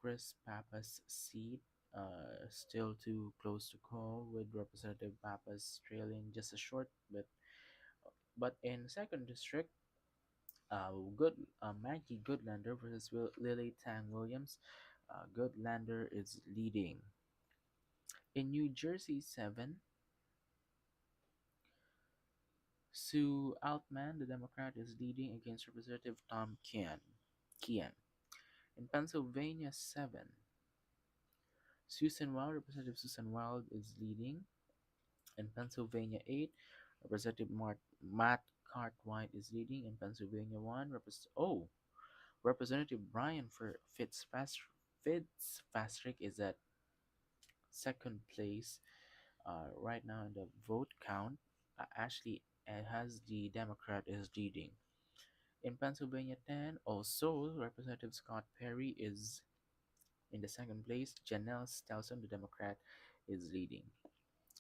Chris Pappas' seat. Still too close to call, with Representative Pappas trailing just a short bit. But in 2nd District, good Maggie Goodlander versus Lily Tang Williams. Goodlander is leading. In New Jersey 7, Sue Altman, the Democrat, is leading against Representative Tom Kean. In Pennsylvania 7, Representative Susan Wild is leading. In Pennsylvania 8, Representative Matt Cartwright is leading. In Pennsylvania 1, Representative Brian Fitzpatrick is at second place right now in the vote count. Ashley has the Democrat is leading. In Pennsylvania 10, also Representative Scott Perry is in the second place. Janelle Stelson, the Democrat, is leading.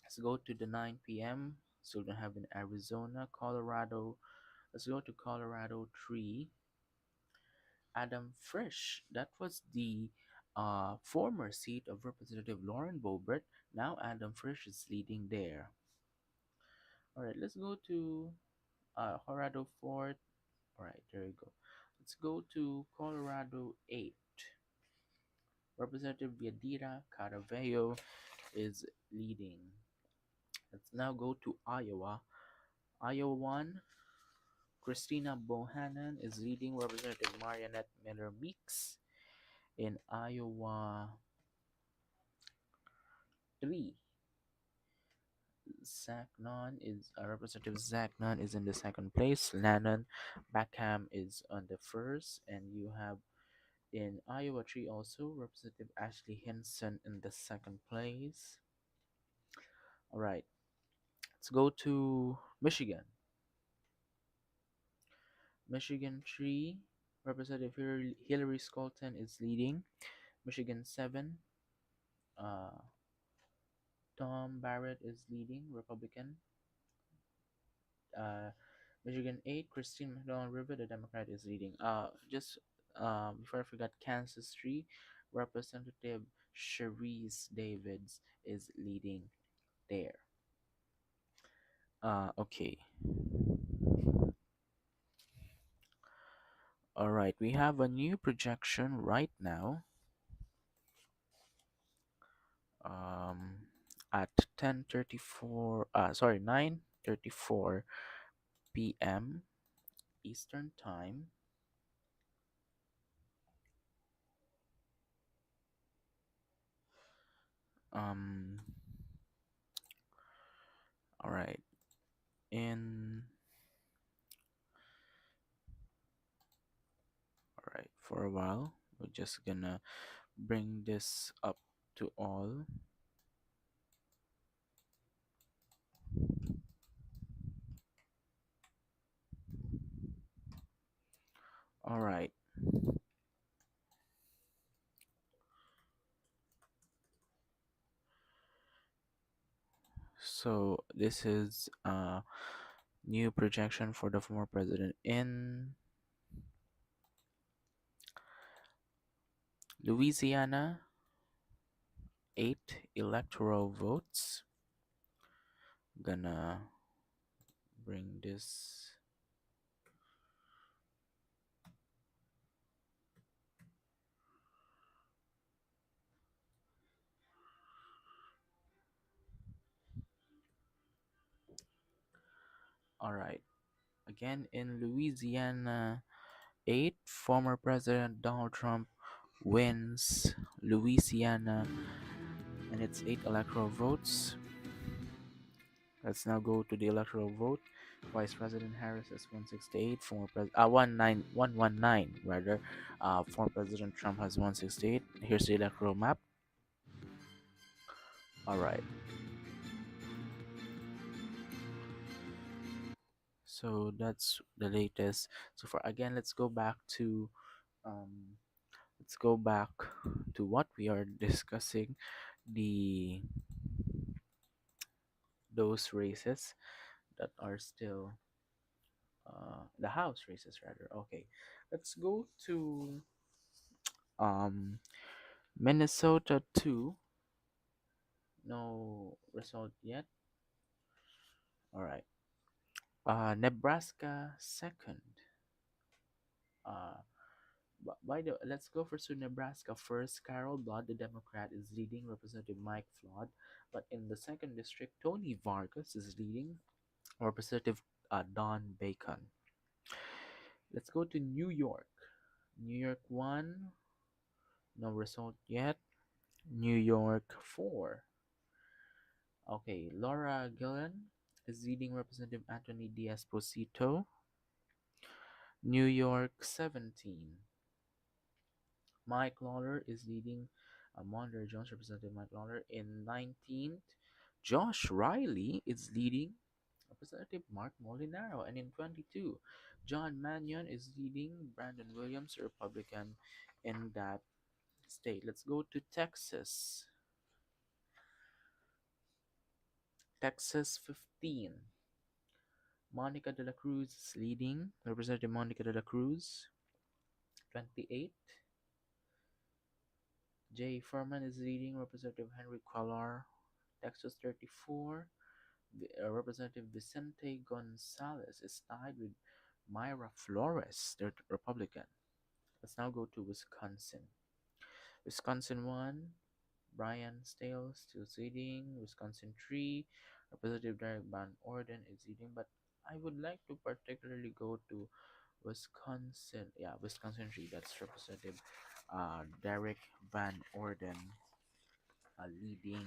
Let's go to the 9 p.m. So we have in Arizona, Colorado. Let's go to Colorado 3. Adam Frisch. That was the former seat of Representative Lauren Boebert. Now Adam Frisch is leading there. All right, let's go to Colorado 4. All right, there you go. Let's go to Colorado 8. Representative Yadira Caravello is leading. Let's now go to Iowa. Iowa 1, Christina Bohannon is leading. Representative Marionette Miller Meeks. In Iowa 3, Representative Zach Nunn is in the second place. Lannon Backham is on the first, and you have in Iowa 3 also Representative Ashley Hinson in the second place. All right, let's go to Michigan. Michigan 3, Representative Hillary Scolton is leading. Michigan 7, uh, Tom Barrett is leading, Republican. Uh, Michigan 8, Christine McDonald River, the Democrat, is leading. Just before I forgot, Kansas 3, Representative Cherise Davids is leading there. Okay. All right, we have a new projection right now. At 10:34. Sorry, 9:34 p.m. Eastern Time. Um. All right. In All right, for a while, we're just gonna bring this up to all. All right. So this is a new projection for the former president in Louisiana. 8 electoral votes. Gonna bring this. All right. Again, in Louisiana 8, former President Donald Trump wins Louisiana and it's 8 electoral votes. Let's now go to the electoral vote. Vice President Harris is 168, former President 119 rather. Former President Trump has 168. Here's the electoral map. All right. So that's the latest. So for again, um, let's go back to what we are discussing. The Those races that are still the House races rather. Okay, let's go to um Minnesota 2. No result yet. All right. Nebraska second. Uh, by the let's go first to Nebraska first. Carol Blood, the Democrat, is leading. Representative Mike Flood, but in the second district, Tony Vargas is leading. Representative Don Bacon. Let's go to New York. New York 1. No result yet. New York 4. Okay, Laura Gillen is leading Representative Anthony Diaz-Posito. New York 17. Mike Lawler is leading Monroe Jones, Representative Mike Lawler. In 19th, Josh Riley is leading Representative Mark Molinaro. And in 22, John Mannion is leading Brandon Williams, a Republican in that state. Let's go to Texas. Texas 15. Monica de la Cruz is leading Representative Monica de la Cruz. 28. Jay Furman is leading Representative Henry Cuellar. Texas 34. Representative Vicente Gonzalez is tied with Myra Flores, the Republican. Let's now go to Wisconsin. Wisconsin 1, Brian Stale still leading. Wisconsin 3, Representative Derek Van Orden is leading. But I would like to particularly go to Wisconsin. Yeah, Wisconsin 3, that's Representative Derek Van Orden leading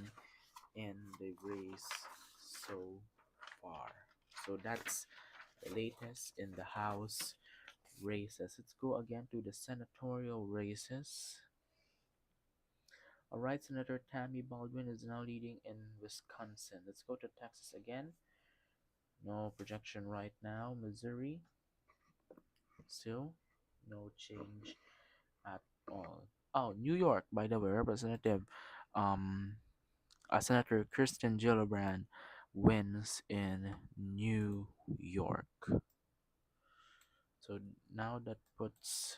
in the race so far. So that's the latest in the House races. Let's go again to the senatorial races. Alright, Senator Tammy Baldwin is now leading in Wisconsin. Let's go to Texas again. No projection right now. Missouri, still no change at all. Oh, New York, by the way, Representative Senator Kirsten Gillibrand wins in New York. So now that puts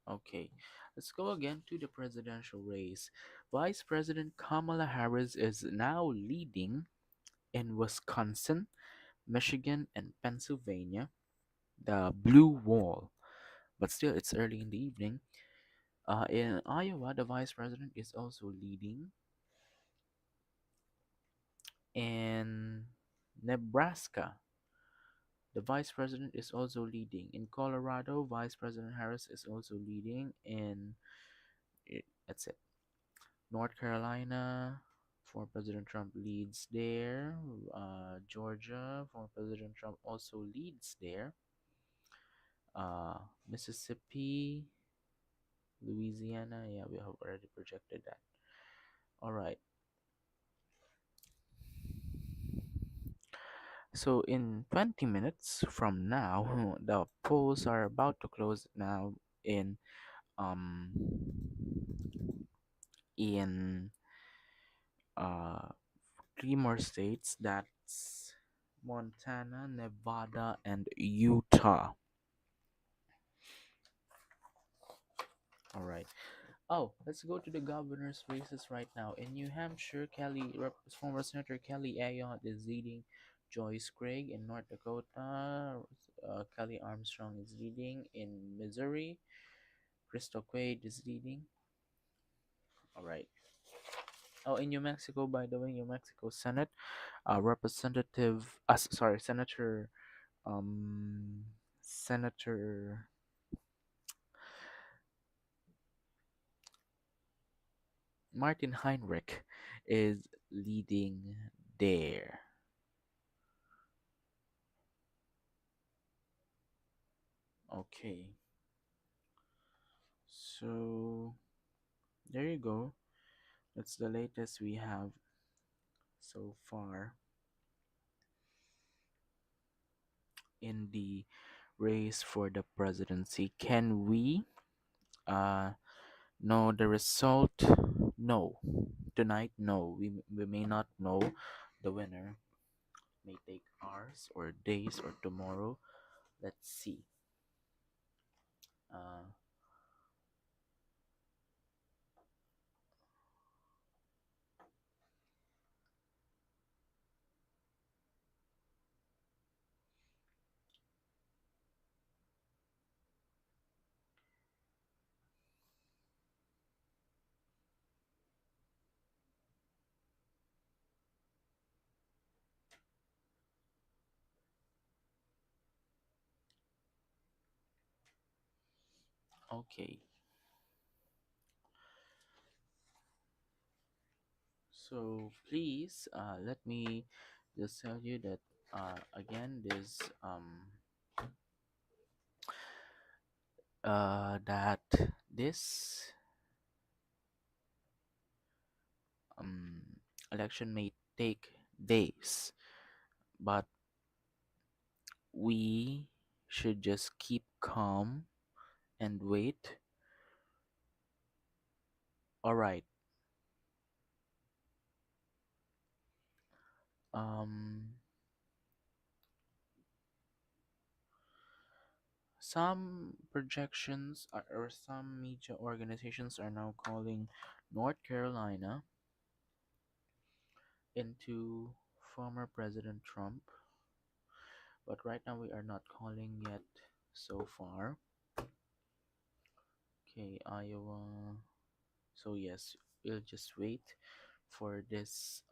okay. Let's go again to the presidential race. Vice President Kamala Harris is now leading in Wisconsin, Michigan, and Pennsylvania. The blue wall, but still it's early in the evening. In Iowa, the vice president is also leading. In Nebraska, the vice president is also leading. In Colorado, Vice President Harris is also leading. That's it. North Carolina, former President Trump leads there. Georgia, former President Trump also leads there. Uh, Mississippi, Louisiana, yeah, we have already projected that. All right. So in 20 minutes from now, the polls are about to close now um in uh three more states. That's Montana, Nevada, and Utah. All right. Oh, let's go to the governor's races right now. In New Hampshire, former Senator Kelly Ayotte is leading Joyce Craig. In North Dakota, Kelly Armstrong is leading. In Missouri, Crystal Quaid is leading. All right. Oh, in New Mexico, by the way, New Mexico Senate, Senator, um, Senator Martin Heinrich is leading there. Okay. So there you go. That's the latest we have so far in the race for the presidency. Can we know the result? No. Tonight, no. We may not know the winner. May take hours or days or tomorrow. Let's see. Uh, Okay. So please, let me just tell you that again, this that this um election may take days, but we should just keep calm and wait. All right. Um, some projections or some media organizations are now calling North Carolina into former President Trump, but right now we are not calling yet so far. Okay, Iowa. So yes, we'll just wait for this.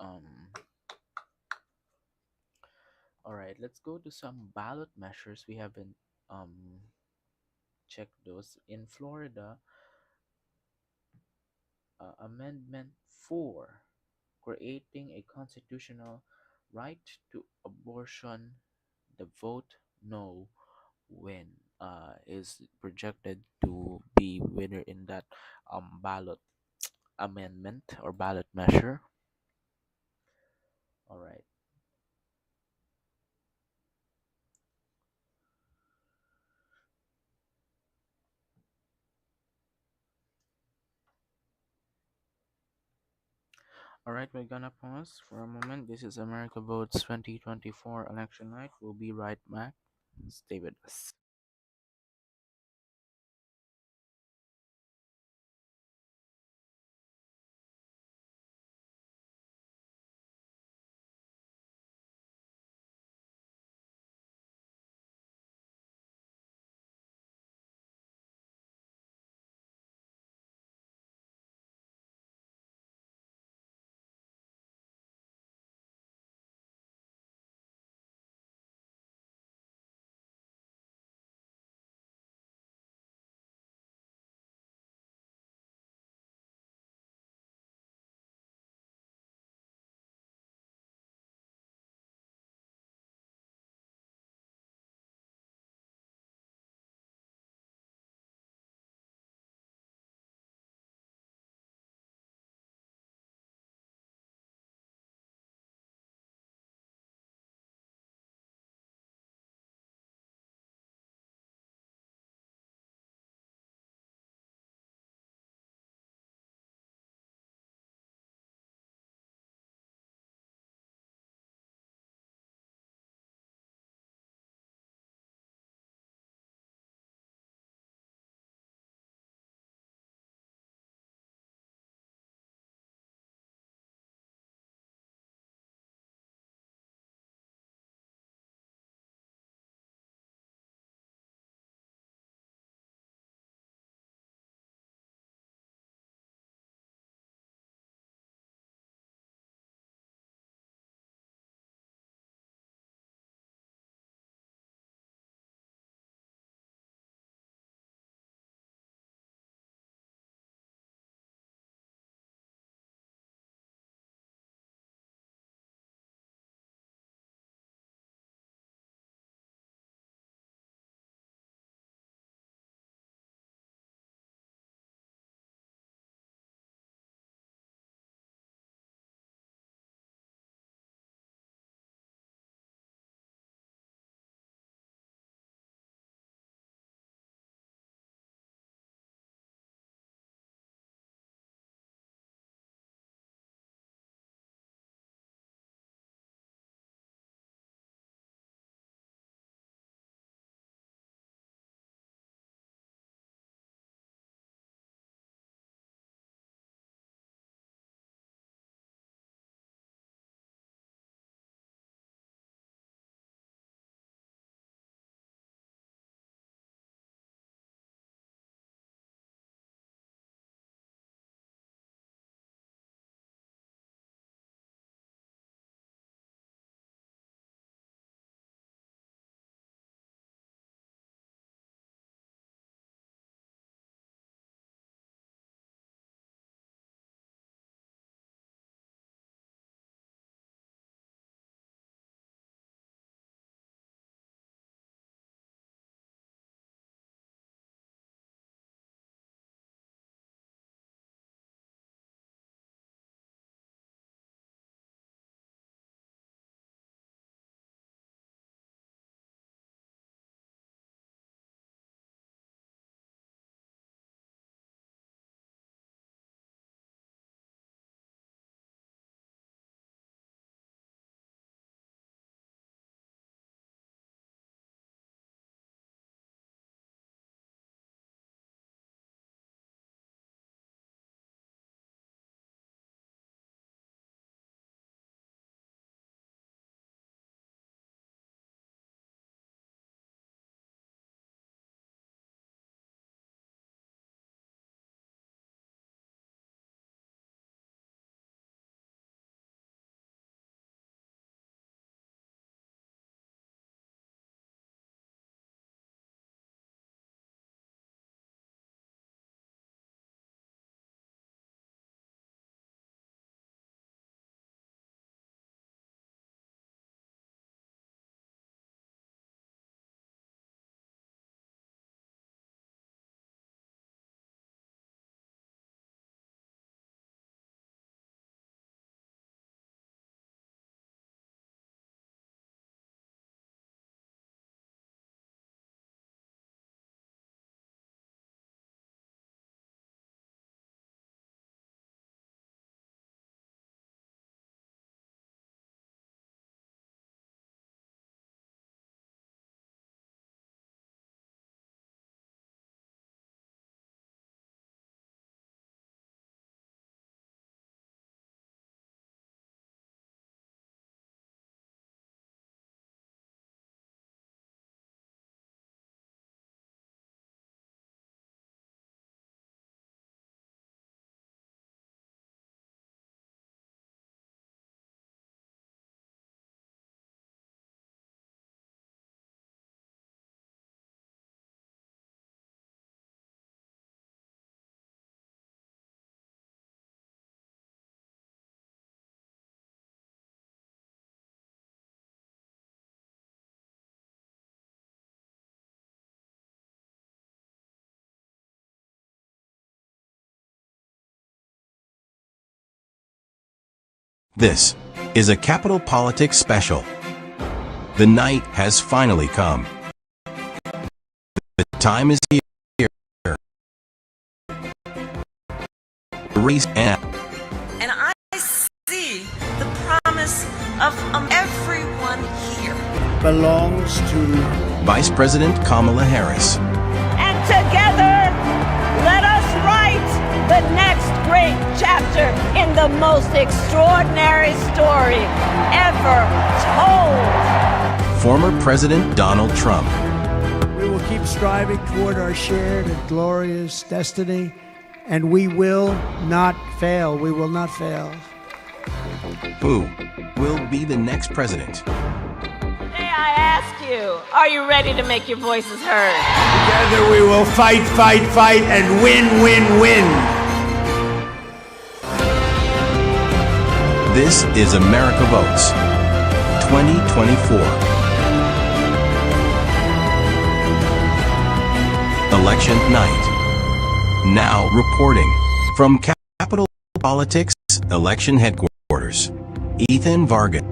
All right, let's go to some ballot measures. We haven't checked those in Florida. Amendment 4, creating a constitutional right to abortion. The vote no win is projected to be winner in that ballot amendment or ballot measure. All right. All right, we're gonna pause for a moment. This is America Votes 2024 election night. We'll be right back. Stay with us. This is a Capital Politics special. The night has finally come. The time is here. The race And I see the promise of everyone here. belongs to Vice President Kamala Harris. And together, let us write the next great chapter in the most extraordinary story ever told. Former President Donald Trump. we will keep striving toward our shared and glorious destiny, and we will not fail. We will not fail. Who will be the next president? Today I ask you, are you ready to make your voices heard? Together we will fight, fight, fight, and win, win, win. This is America Votes 2024. Election night. Now reporting from Capital Politics Election Headquarters, Ethan Vargas.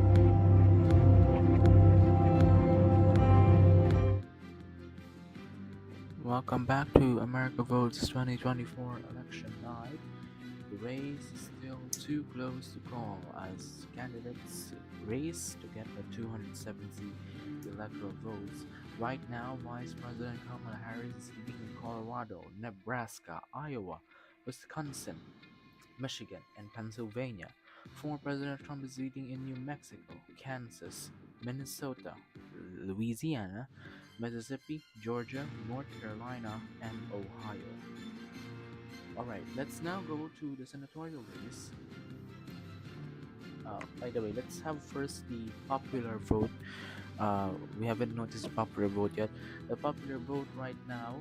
Welcome back to America Votes 2024 election night. The race is still too close to call as candidates race to get the 270 electoral votes. Right now, Vice President Kamala Harris is leading in Colorado, Nebraska, Iowa, Wisconsin, Michigan, and Pennsylvania. Former President Trump is leading in New Mexico, Kansas, Minnesota, Louisiana, Mississippi, Georgia, North Carolina, and Ohio. Alright, let's now go to the senatorial race. By the way, let's have first the popular vote. We haven't noticed the popular vote yet. The popular vote right now,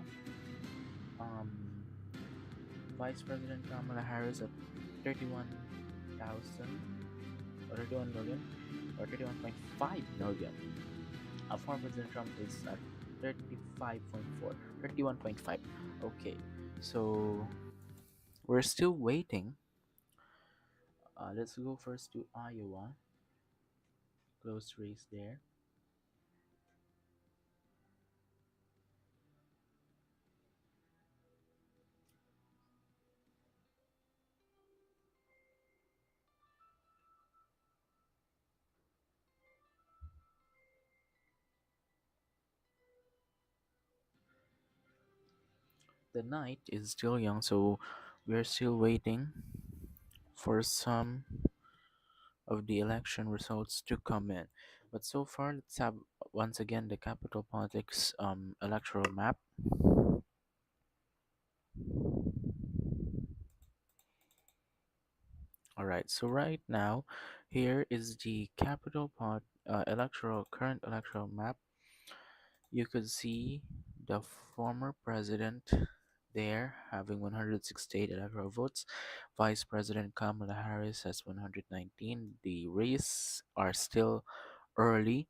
um, Vice President Kamala Harris at 31,000 or 31 million or 31.5 million. Former President Trump is at 35.4, 31.5. Okay, so we're still waiting. Let's go first to Iowa. Close race there. The night is still young, so we're still waiting for some of the election results to come in. But so far, let's have once again the capital politics electoral map. All right, so right now, here is the electoral current electoral map. You could see the former president there having 168 electoral votes. Vice President Kamala Harris has 119. The race are still early.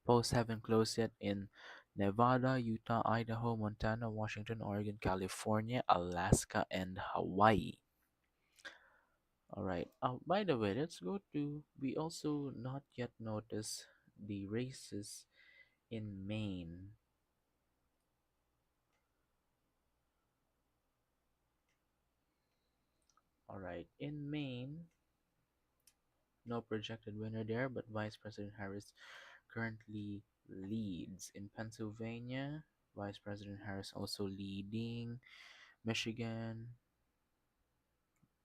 Polls haven't closed yet in Nevada, Utah, Idaho, Montana, Washington, Oregon, California, Alaska, and Hawaii. All right. By the way, let's go to. We also not yet noticed the races in Maine. All right. In Maine, no projected winner there, but Vice President Harris currently leads. In Pennsylvania, Vice President Harris also leading. Michigan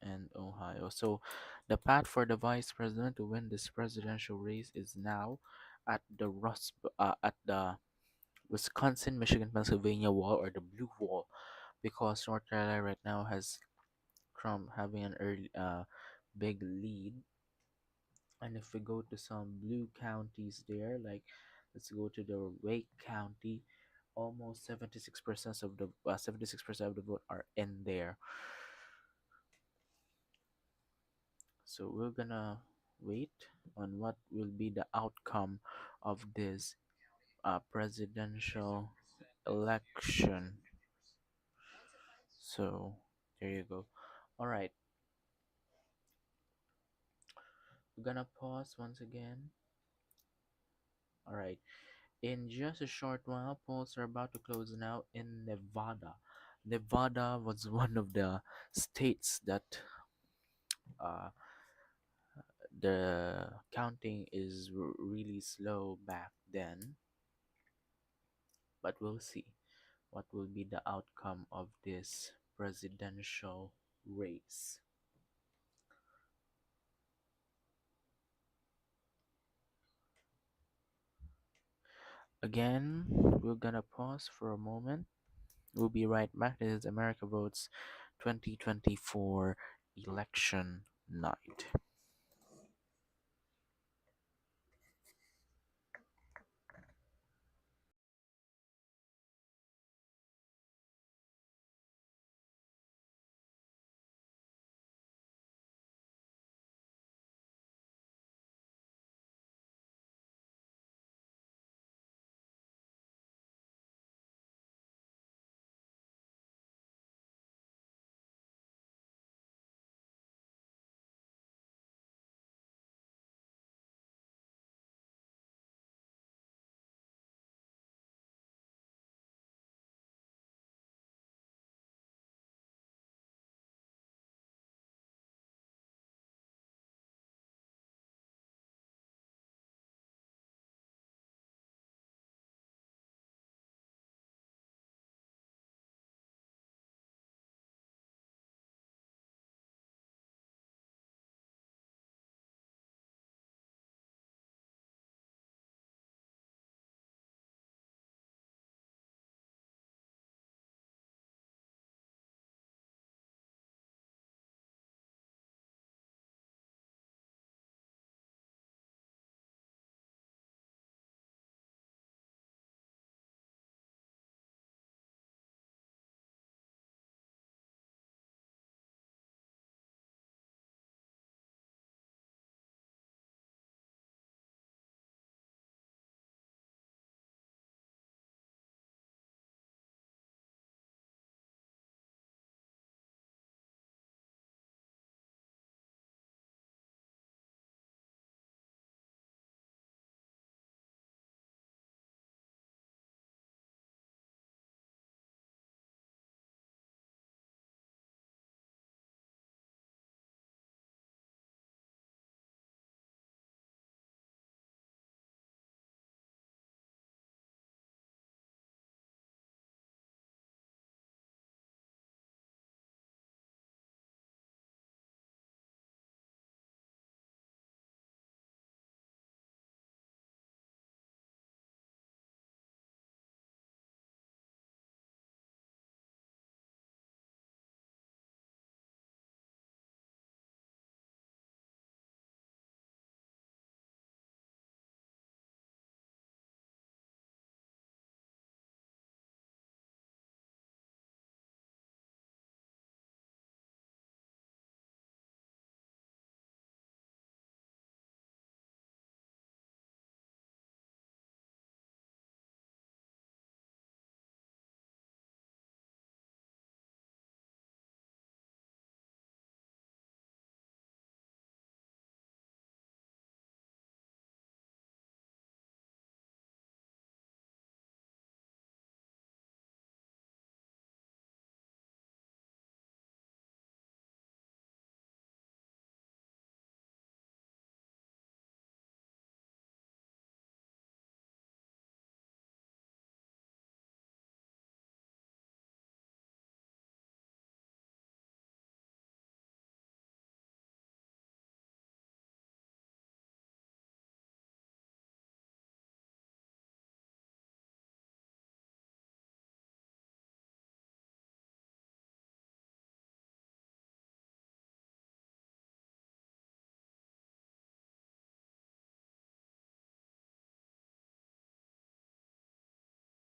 and Ohio. So the path for the vice president to win this presidential race is now at the Wisconsin, Michigan, Pennsylvania wall or the blue wall, because North Carolina right now has Trump having an early big lead. And if we go to some blue counties there, like let's go to the Wake County, almost 76% of the 76% of the vote are in there. So we're gonna wait on what will be the outcome of this presidential election. So there you go. All right. We're gonna pause once again. All right. In just a short while, polls are about to close now in Nevada. Nevada was one of the states that uh, the counting is really slow back then, but we'll see what will be the outcome of this presidential race. Again, we're gonna pause for a moment. We'll be right back. This is America Votes 2024 election night.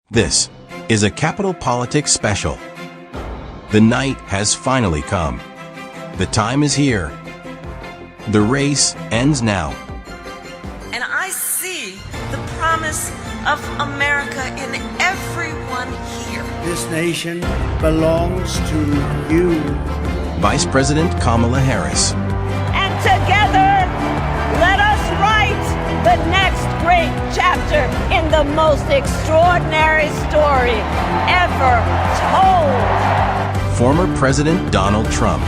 This is a Capital Politics special. The night has finally come. The time is here. The race ends now. And I see the promise of America in everyone here. This nation belongs to you. Vice President Kamala Harris. And together, the next great chapter in the most extraordinary story ever told. Former President Donald Trump.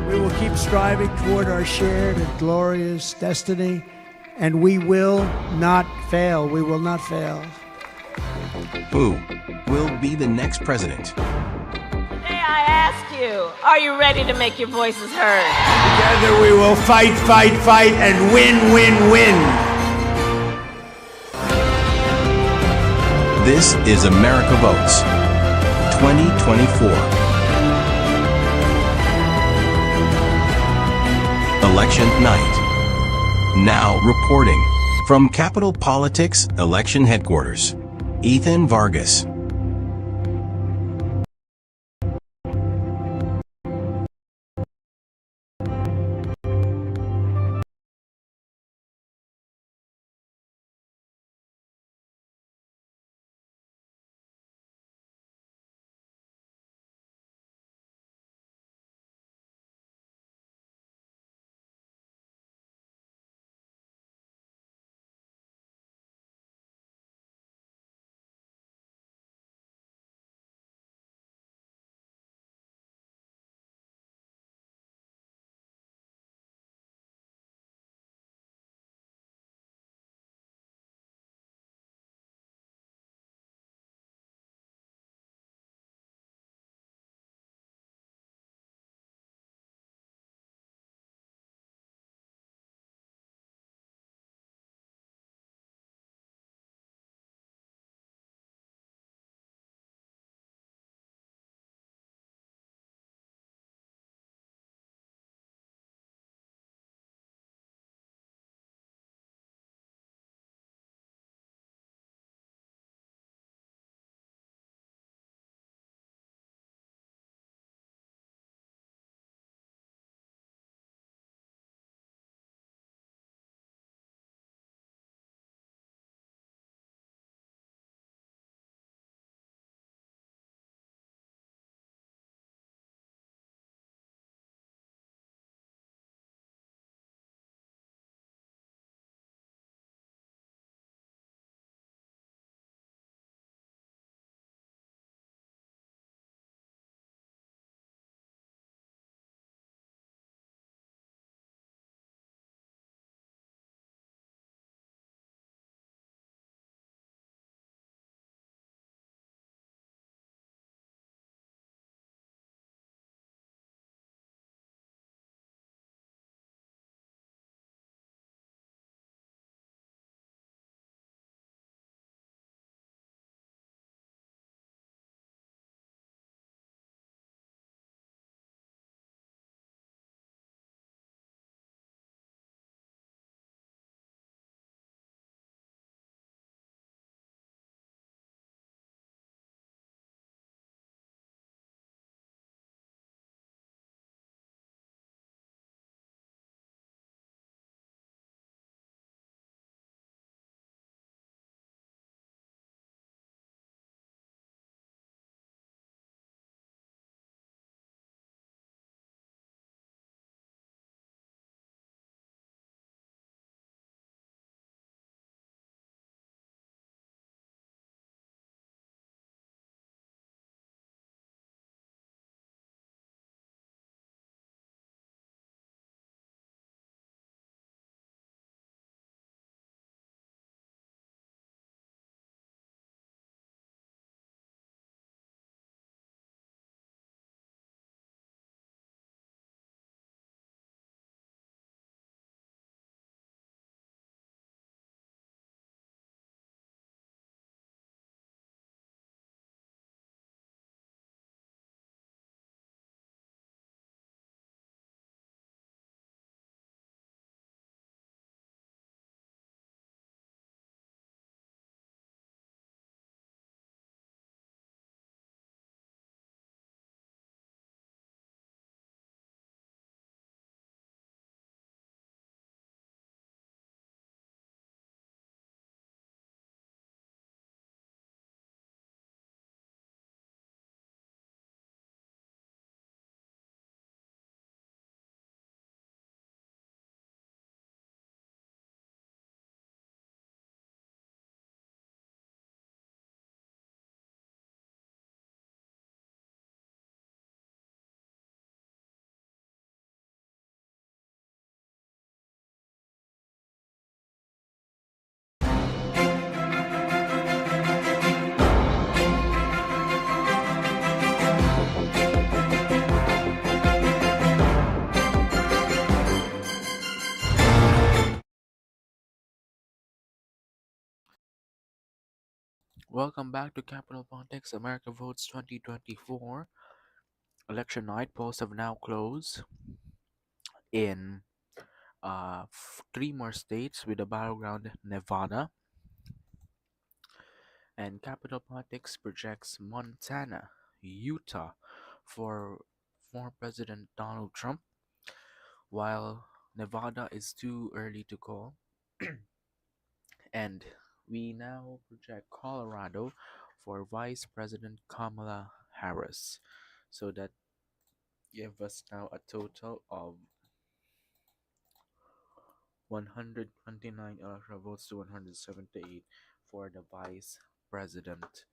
We will keep striving toward our shared and glorious destiny, and we will not fail. We will not fail. Who will be the next president? May I ask you, are you ready to make your voices heard? Together we will fight, fight, fight, and win, win, win. This is America Votes 2024. Election night. Now reporting from Capitol Politics Election Headquarters, Ethan Vargas. Welcome back to Capital Politics America Votes 2024. Election night polls have now closed in three more states with a battleground Nevada, and Capital Politics projects Montana, Utah for former President Donald Trump, while Nevada is too early to call. And we now project Colorado for Vice President Kamala Harris. So that give us now a total of 129 electoral votes to 178 for the Vice President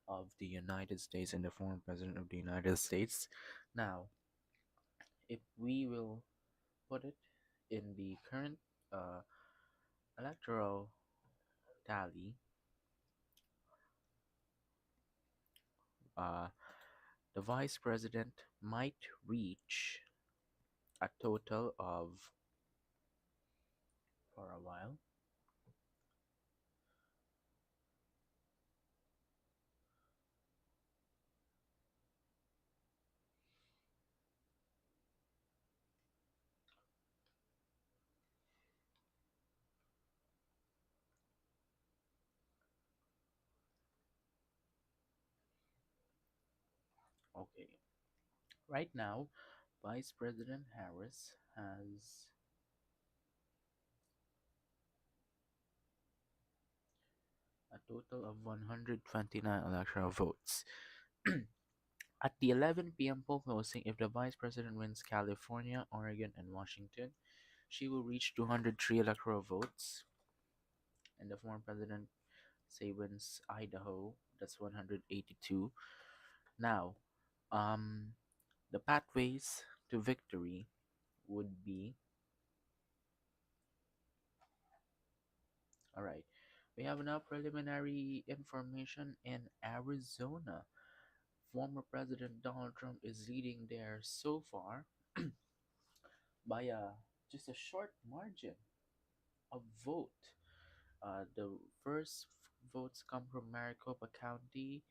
of the United States and the former President of the United States. Now, if we will put it in the current uh, electoral tally, uh, the Vice President might reach a total of, for a while, okay, right now, Vice President Harris has a total of 129 electoral votes. At the 11 p.m. poll closing, if the vice president wins California, Oregon, and Washington, she will reach 203 electoral votes. And the former president, say, wins Idaho, that's 182. Now, the pathways to victory would be, all right, we have now preliminary information in Arizona. Former President Donald Trump is leading there so far by just a short margin of vote. The first votes come from Maricopa County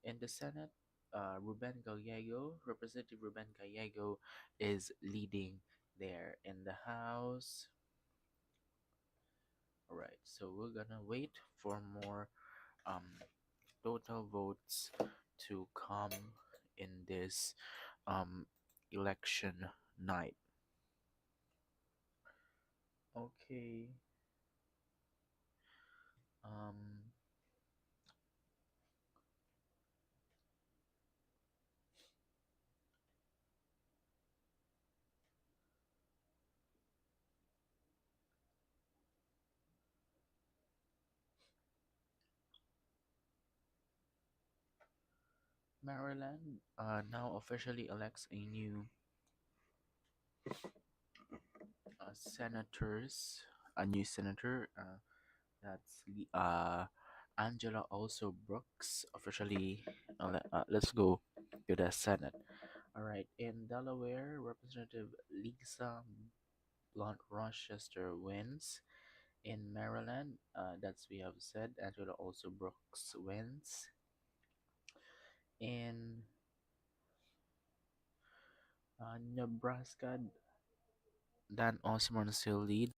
in the Senate. Representative Ruben Gallego, is leading there in the House. All right, so we're gonna wait for more um, total votes to come in this election night. Okay. Um, Maryland now officially elects a new senator. That's Angela also Brooks officially. Let's go to the Senate. All right, in Delaware, Representative Lisa Blunt Rochester wins. In Maryland, that's we have said Angela also Brooks wins. In Nebraska, Dan Osborne still leads.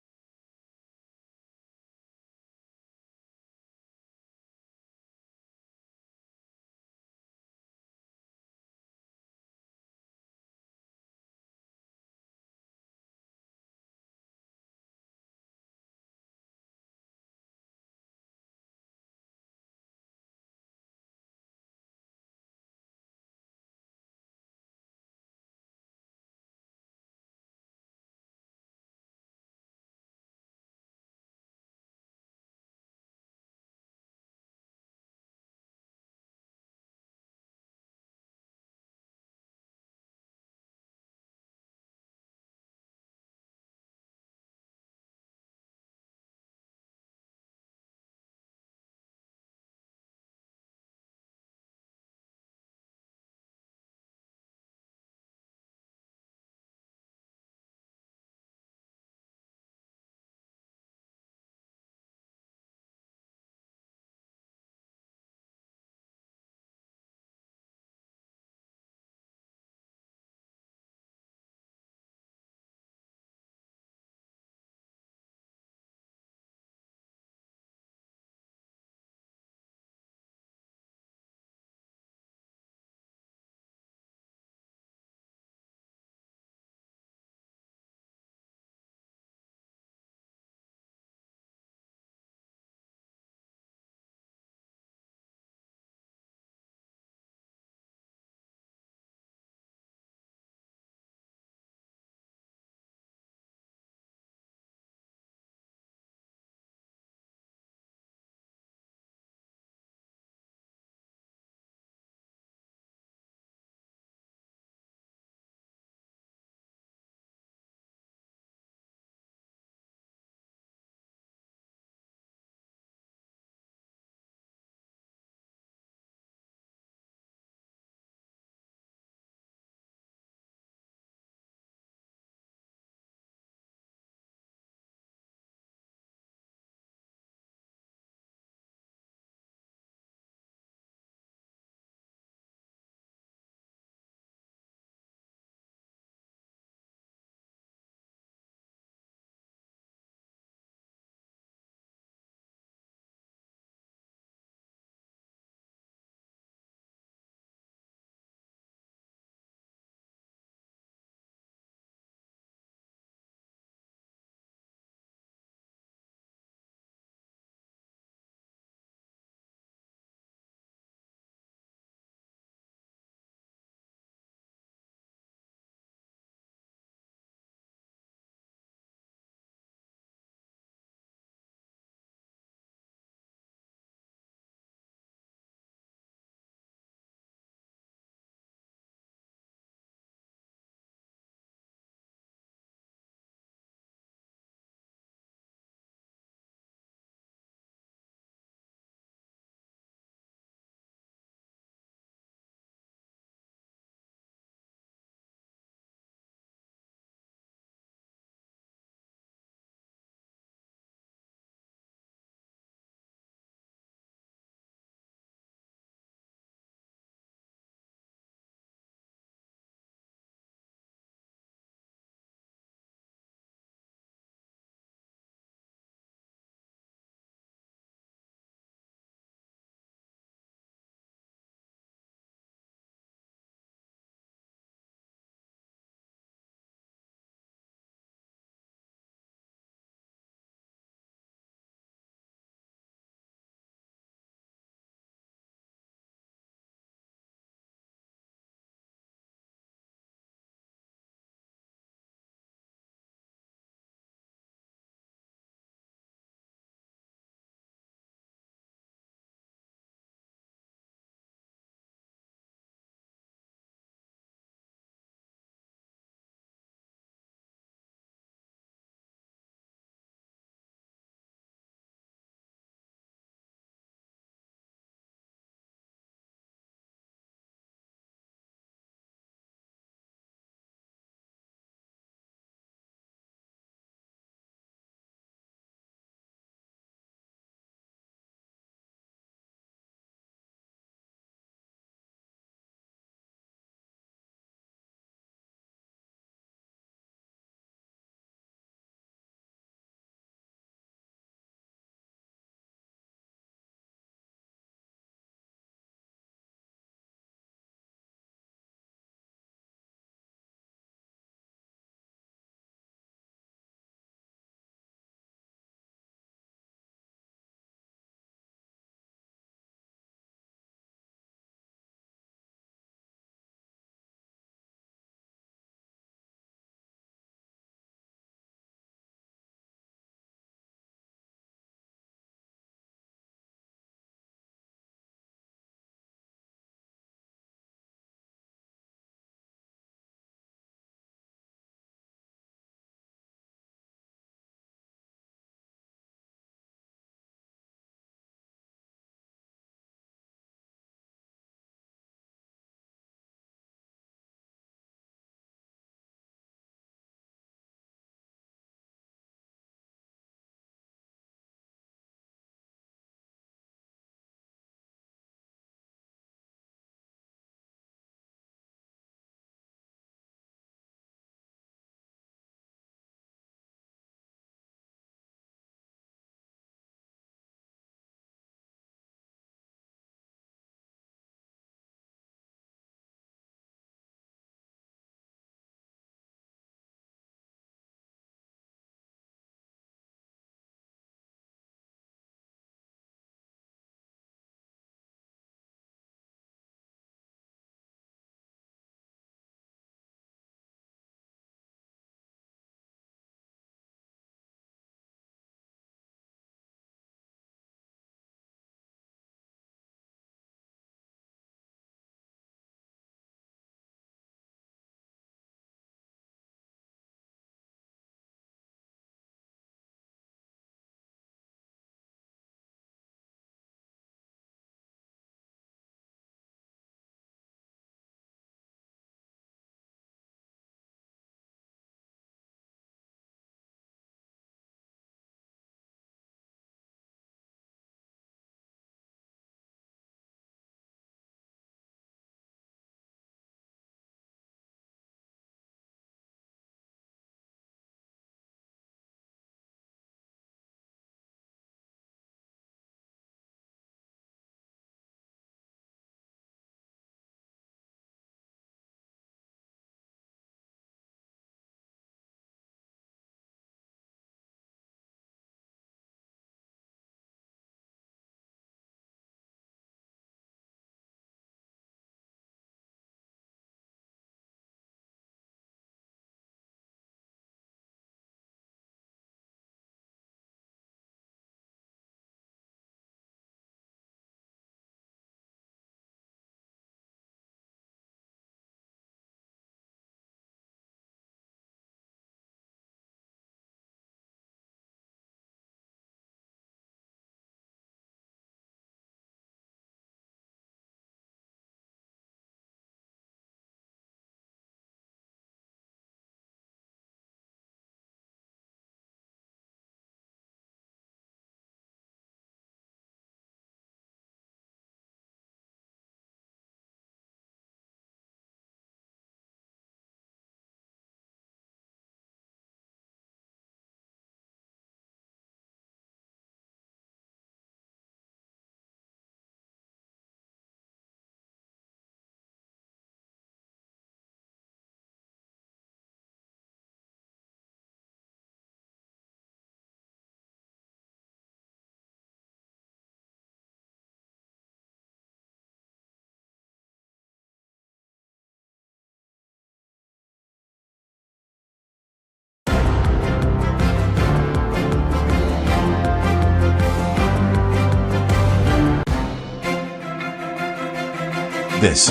This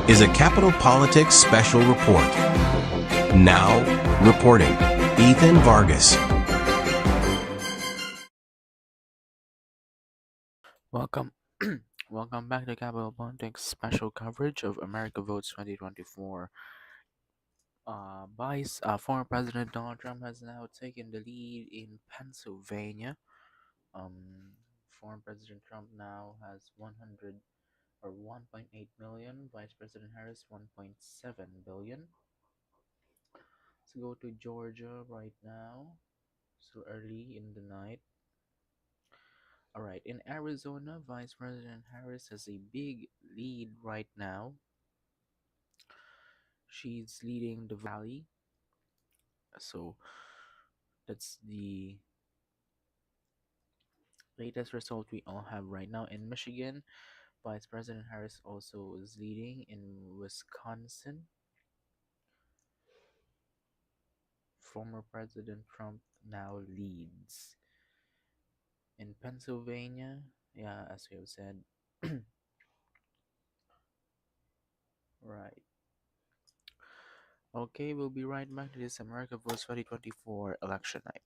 is a Capital Politics Special Report. Now, reporting, Ethan Vargas. Welcome, welcome back to Capital Politics special coverage of America Votes 2024. Former President Donald Trump has now taken the lead in Pennsylvania. Former President Trump now has 100 or 1.8 million. Vice President Harris 1.7 billion. Let's go to Georgia right now. So early in the night. All right, in Arizona, Vice President Harris has a big lead right now. She's leading the valley. So that's the latest result we all have right now. In Michigan, Vice President Harris also is leading. In Wisconsin, former President Trump now leads. In Pennsylvania, yeah, as we have said, right. Okay, we'll be right back to this America Votes 2024 election night.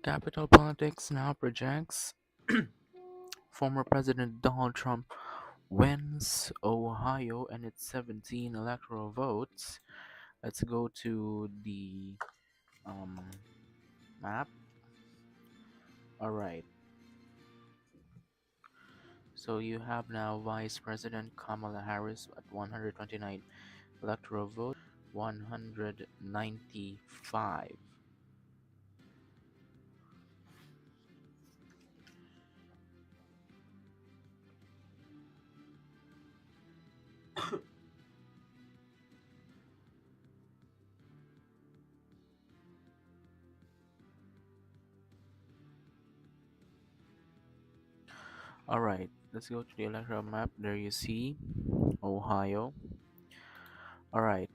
Capital Politics now projects former President Donald Trump wins Ohio and its 17 electoral votes. Let's go to the um, map. All right. So you have now Vice President Kamala Harris at 129 electoral votes, 195. All right. Let's go to the electoral map. There you see Ohio. All right.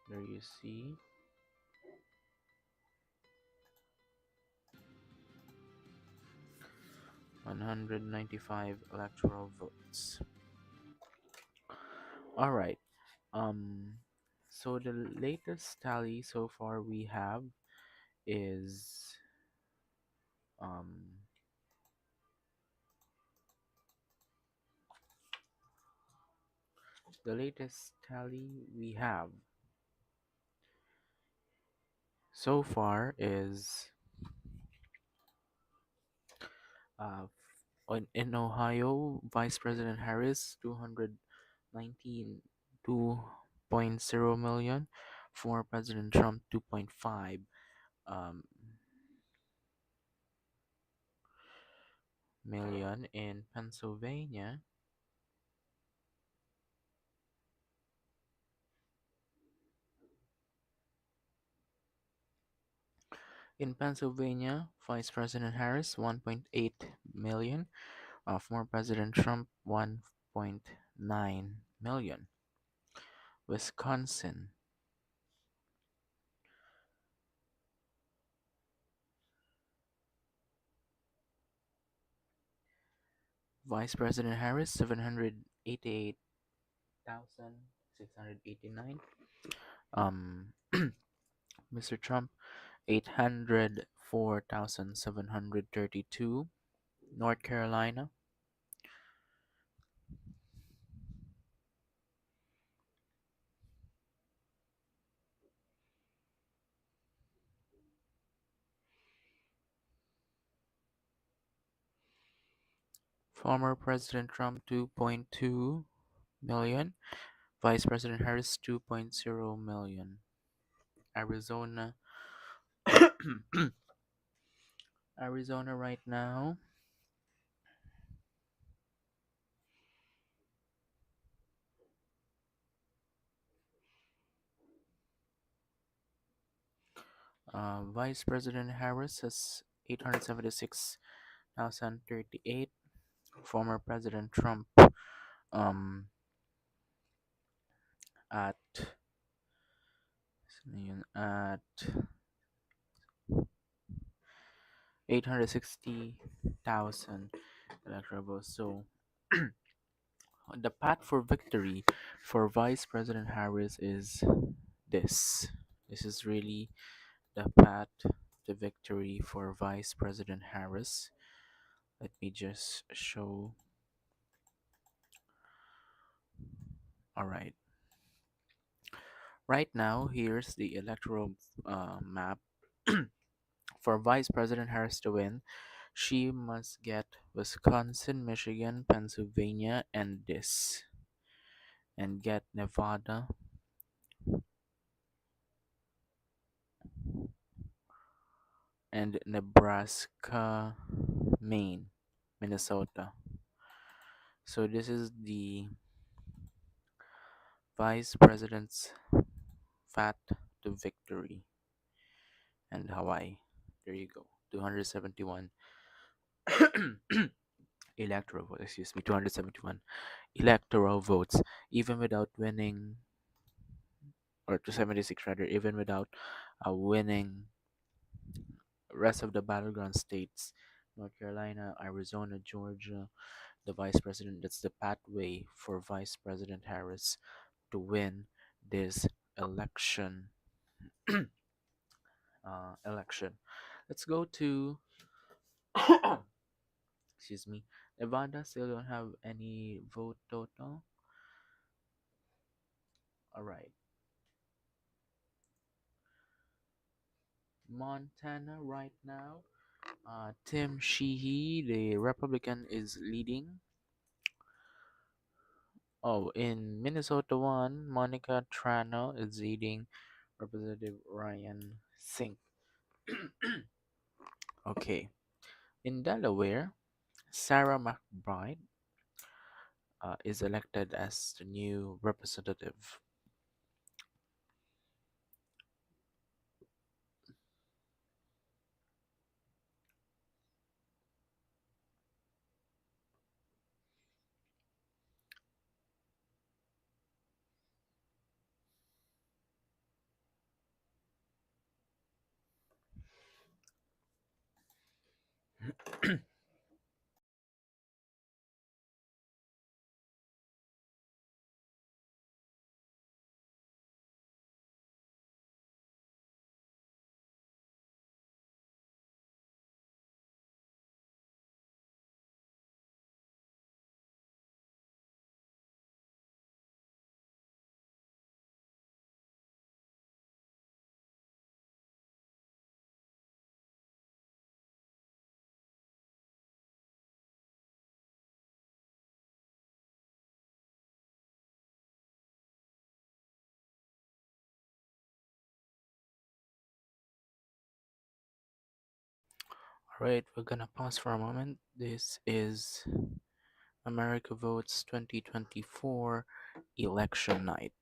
There you see. 195 electoral votes. All right. Um, so the latest tally so far we have is um the latest tally we have so far is in Ohio, Vice President Harris 219.2 million, for President Trump 2.5 um, million. In Pennsylvania, Vice President Harris 1.8 million, for President Trump 1.9 million. Wisconsin, Vice President Harris 788,689. Mr. Trump 804,732. North Carolina, former President Trump 2.2 million, Vice President Harris 2.0 million. Arizona, Arizona right now, Vice President Harris has 876,038. Former President Trump um at at 860,000 electoral votes. So the path for victory for Vice President Harris is this. This is really the path to victory for Vice President Harris. Let me just show. All right. Right now, here's the electoral map. For Vice President Harris to win, she must get Wisconsin, Michigan, Pennsylvania, and this, and get Nevada, and Nebraska, Maine, Minnesota. So this is the Vice President's path to victory, and Hawaii. There you go. 271 electoral votes. Excuse me. 271 electoral votes, even without winning, or 276 rather, even without winning rest of the battleground states, North Carolina, Arizona, Georgia, the vice president. That's the pathway for Vice President Harris to win this election. Election. Let's go to excuse me. Nevada still don't have any vote total. All right. Montana right now. Tim Sheehy, the Republican, is leading. Oh, in Minnesota 1, Monica Trano is leading Representative Ryan Sink. Okay. In Delaware, Sarah McBride is elected as the new representative. Alright, we're gonna pause for a moment. This is America Votes 2024 election night.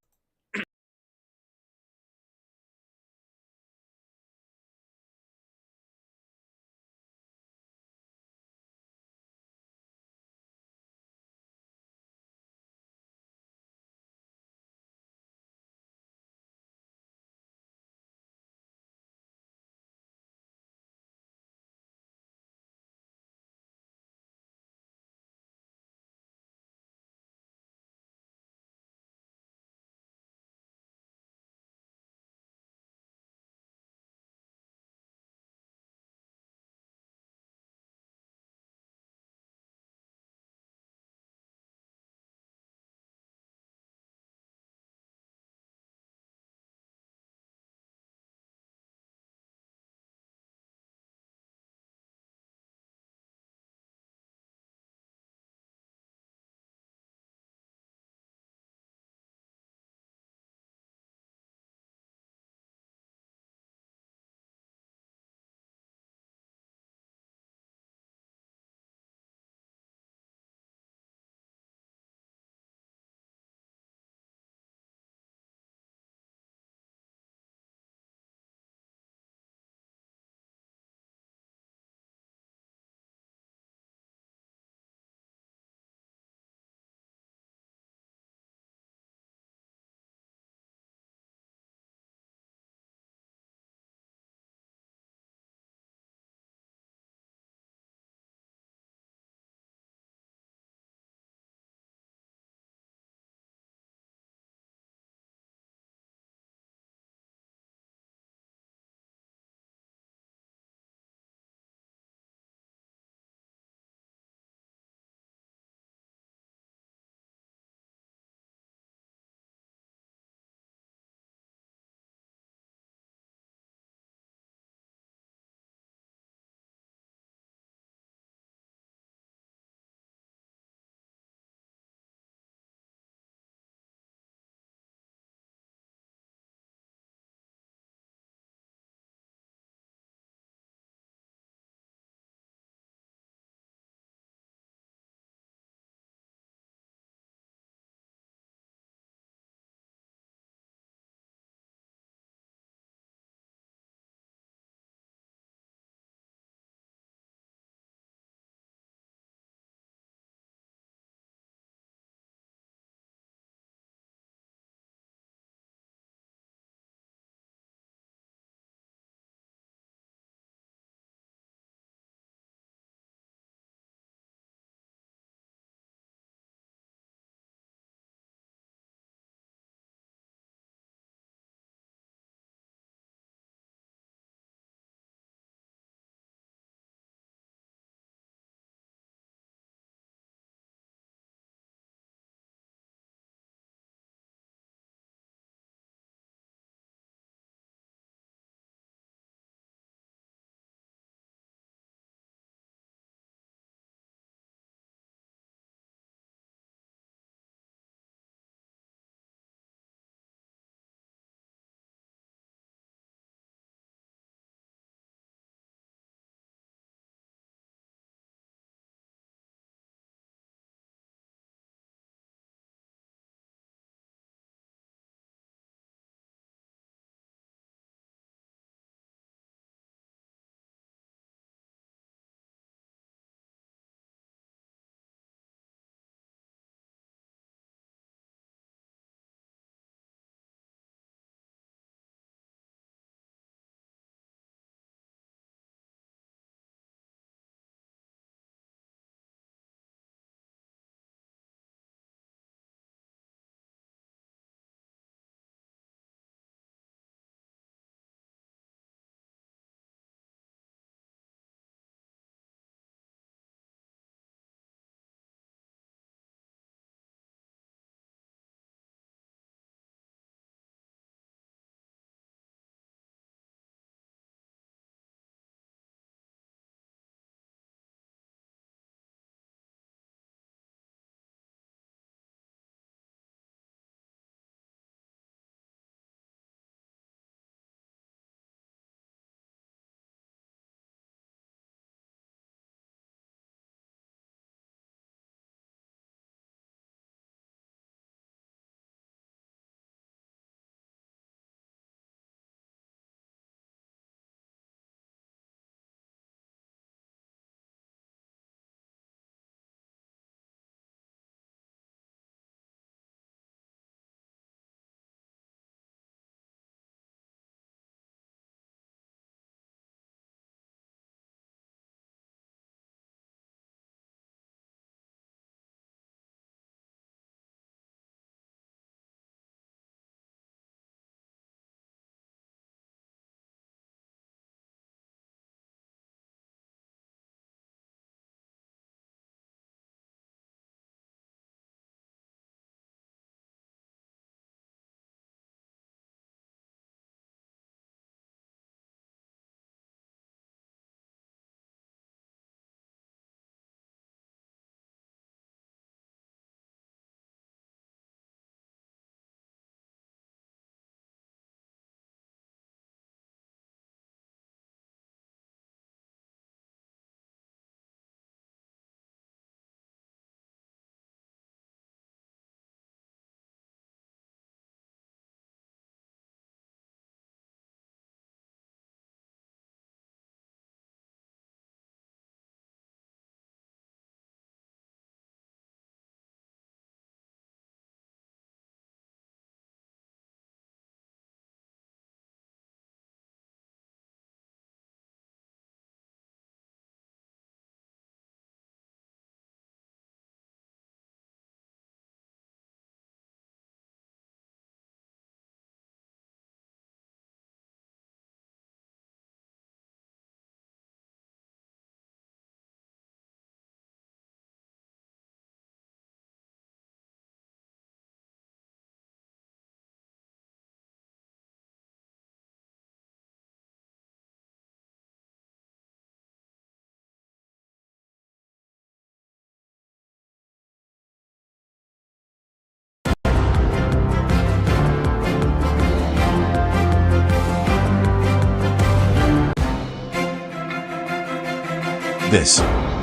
This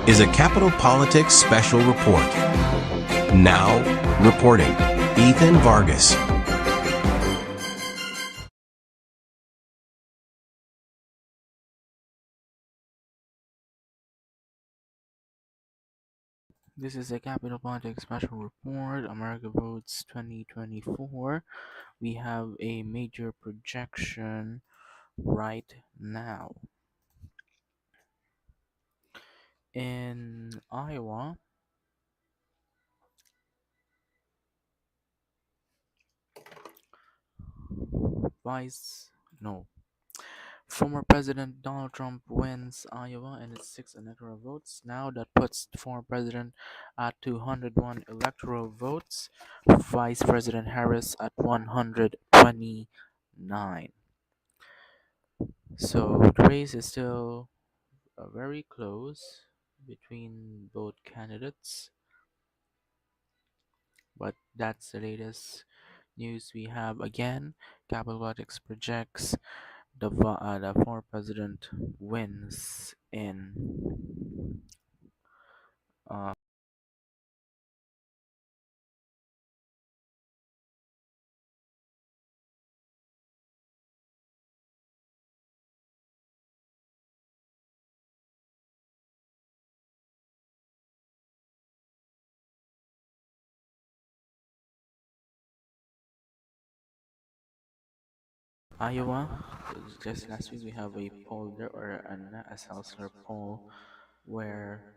is a Capital Politics Special Report. Now, reporting, Ethan Vargas. This is a Capital Politics Special Report, America Votes 2024. We have a major projection right now. In Iowa, Vice no former President Donald Trump wins Iowa in its 6 electoral votes. Now that puts the former president at 201 electoral votes, Vice President Harris at 129. So the race is still very close between both candidates, but that's the latest news we have. Again, Capital Politics projects the former president wins in uh, Iowa. Just last week we have a poll there, or a Salsler poll, where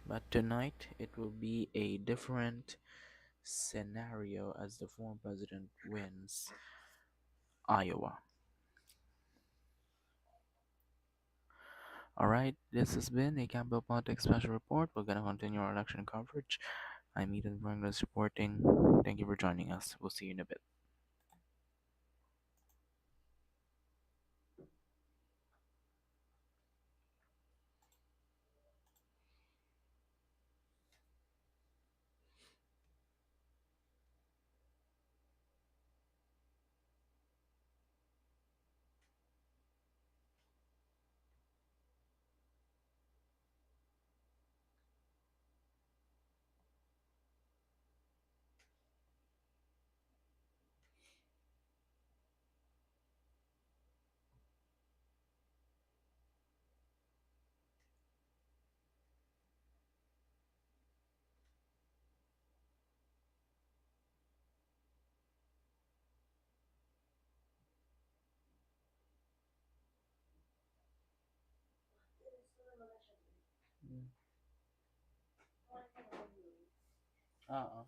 but tonight it will be a different scenario as the former president wins Iowa. Alright, this has been a Campbell Politics Special Report. We're gonna continue our election coverage. I'm Ethan Vargas reporting. Thank you for joining us. We'll see you in a bit. Uh-uh.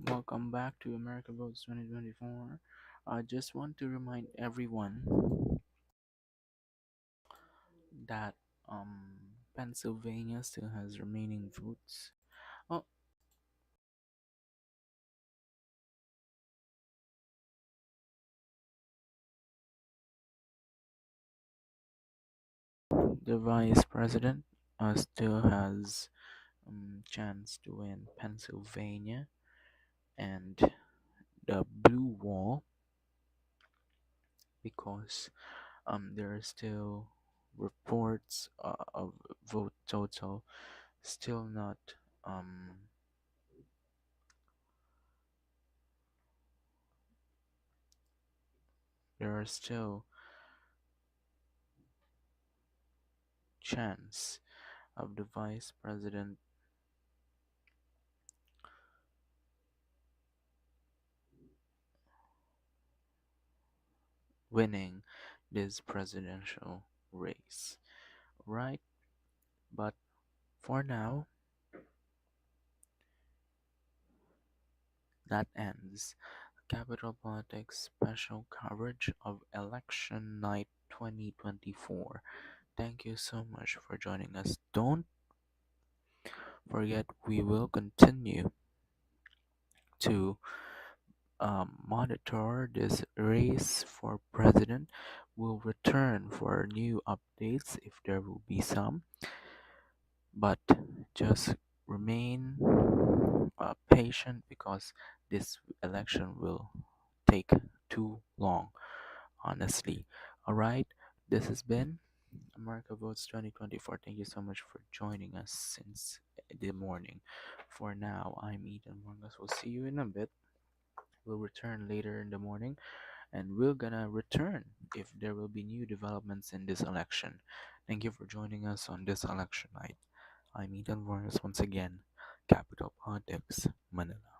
Welcome back to America Votes 2024. I just want to remind everyone that Pennsylvania still has remaining votes. Oh, the vice president still has chance to win Pennsylvania, and the blue wall, because there are still reports of vote total still not um there are still chance of the vice president winning this presidential race, right? But for now, that ends Capital Politics special coverage of Election Night 2024. Thank you so much for joining us. Don't forget, we will continue to monitor this race for president. We'll return for new updates if there will be some, but just remain patient because this election will take too long, honestly. All right, this has been America Votes 2024. Thank you so much for joining us since the morning. For now, I'm Ethan Vargas. We'll see you in a bit. We'll return later in the morning, and we're gonna return if there will be new developments in this election. Thank you for joining us on this election night. I'm Ethan Vargas once again, Capital Politics, Manila.